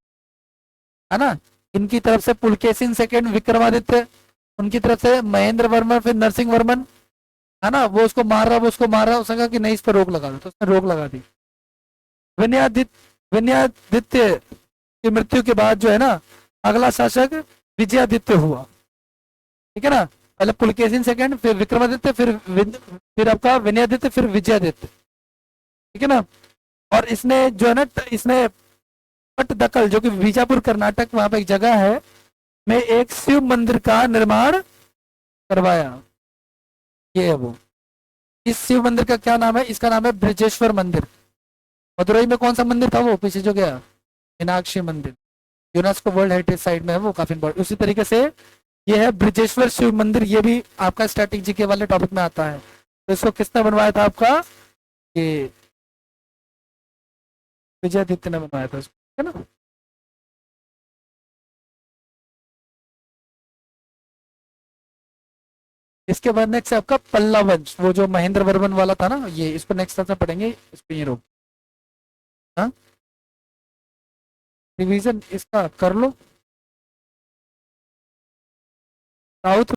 है ना। इनकी तरफ से पुलकेशिन सेकंड विक्रमादित्य, उनकी तरफ से महेंद्र वर्मन, फिर नरसिंह वर्मन, है ना। वो उसको मार रहा, वो उसको मार रहा, उसने कहा कि नहीं इस पर रोक लगा दो, तो उसने रोक लगा दी। विनयादित्य की मृत्यु के बाद जो है ना, अगला शासक विजयादित्य हुआ, ठीक है ना। पहले पुलकेशिन सेकंड, फिर विक्रमादित्य, फिर आपका विनयादित्य, फिर विजयादित्य, ठीक है ना। और इसने जो है ना, इसने पटदकल, जो कि बीजापुर कर्नाटक, वहां पे एक जगह है, में एक शिव मंदिर का निर्माण करवाया। ये है वो। इस शिव मंदिर का क्या नाम है? इसका नाम है ब्रजेश्वर मंदिर। मदुरई में कौन सा मंदिर था वो पीछे जो गया? मीनाक्षी मंदिर, यूनेस्को वर्ल्ड हेरिटेज साइट में है वो, काफी इंपॉर्टेंट। उसी तरीके से ये है ब्रजेश्वर शिव मंदिर, ये भी आपका स्टैटिक जीके वाले टॉपिक में आता है। तो इसको किसने बनवाया था आपका? ये विजयादित्य ने बनवाया था, है ना। इसके बाद नेक्स्ट है आपका पल्लव वंश, वो जो महेंद्र वर्मन वाला था ना, ये इसको नेक्स्ट क्लास में पढ़ेंगे, इस पे ये रोक। हाँ, रिवीजन इसका कर लो। साउथ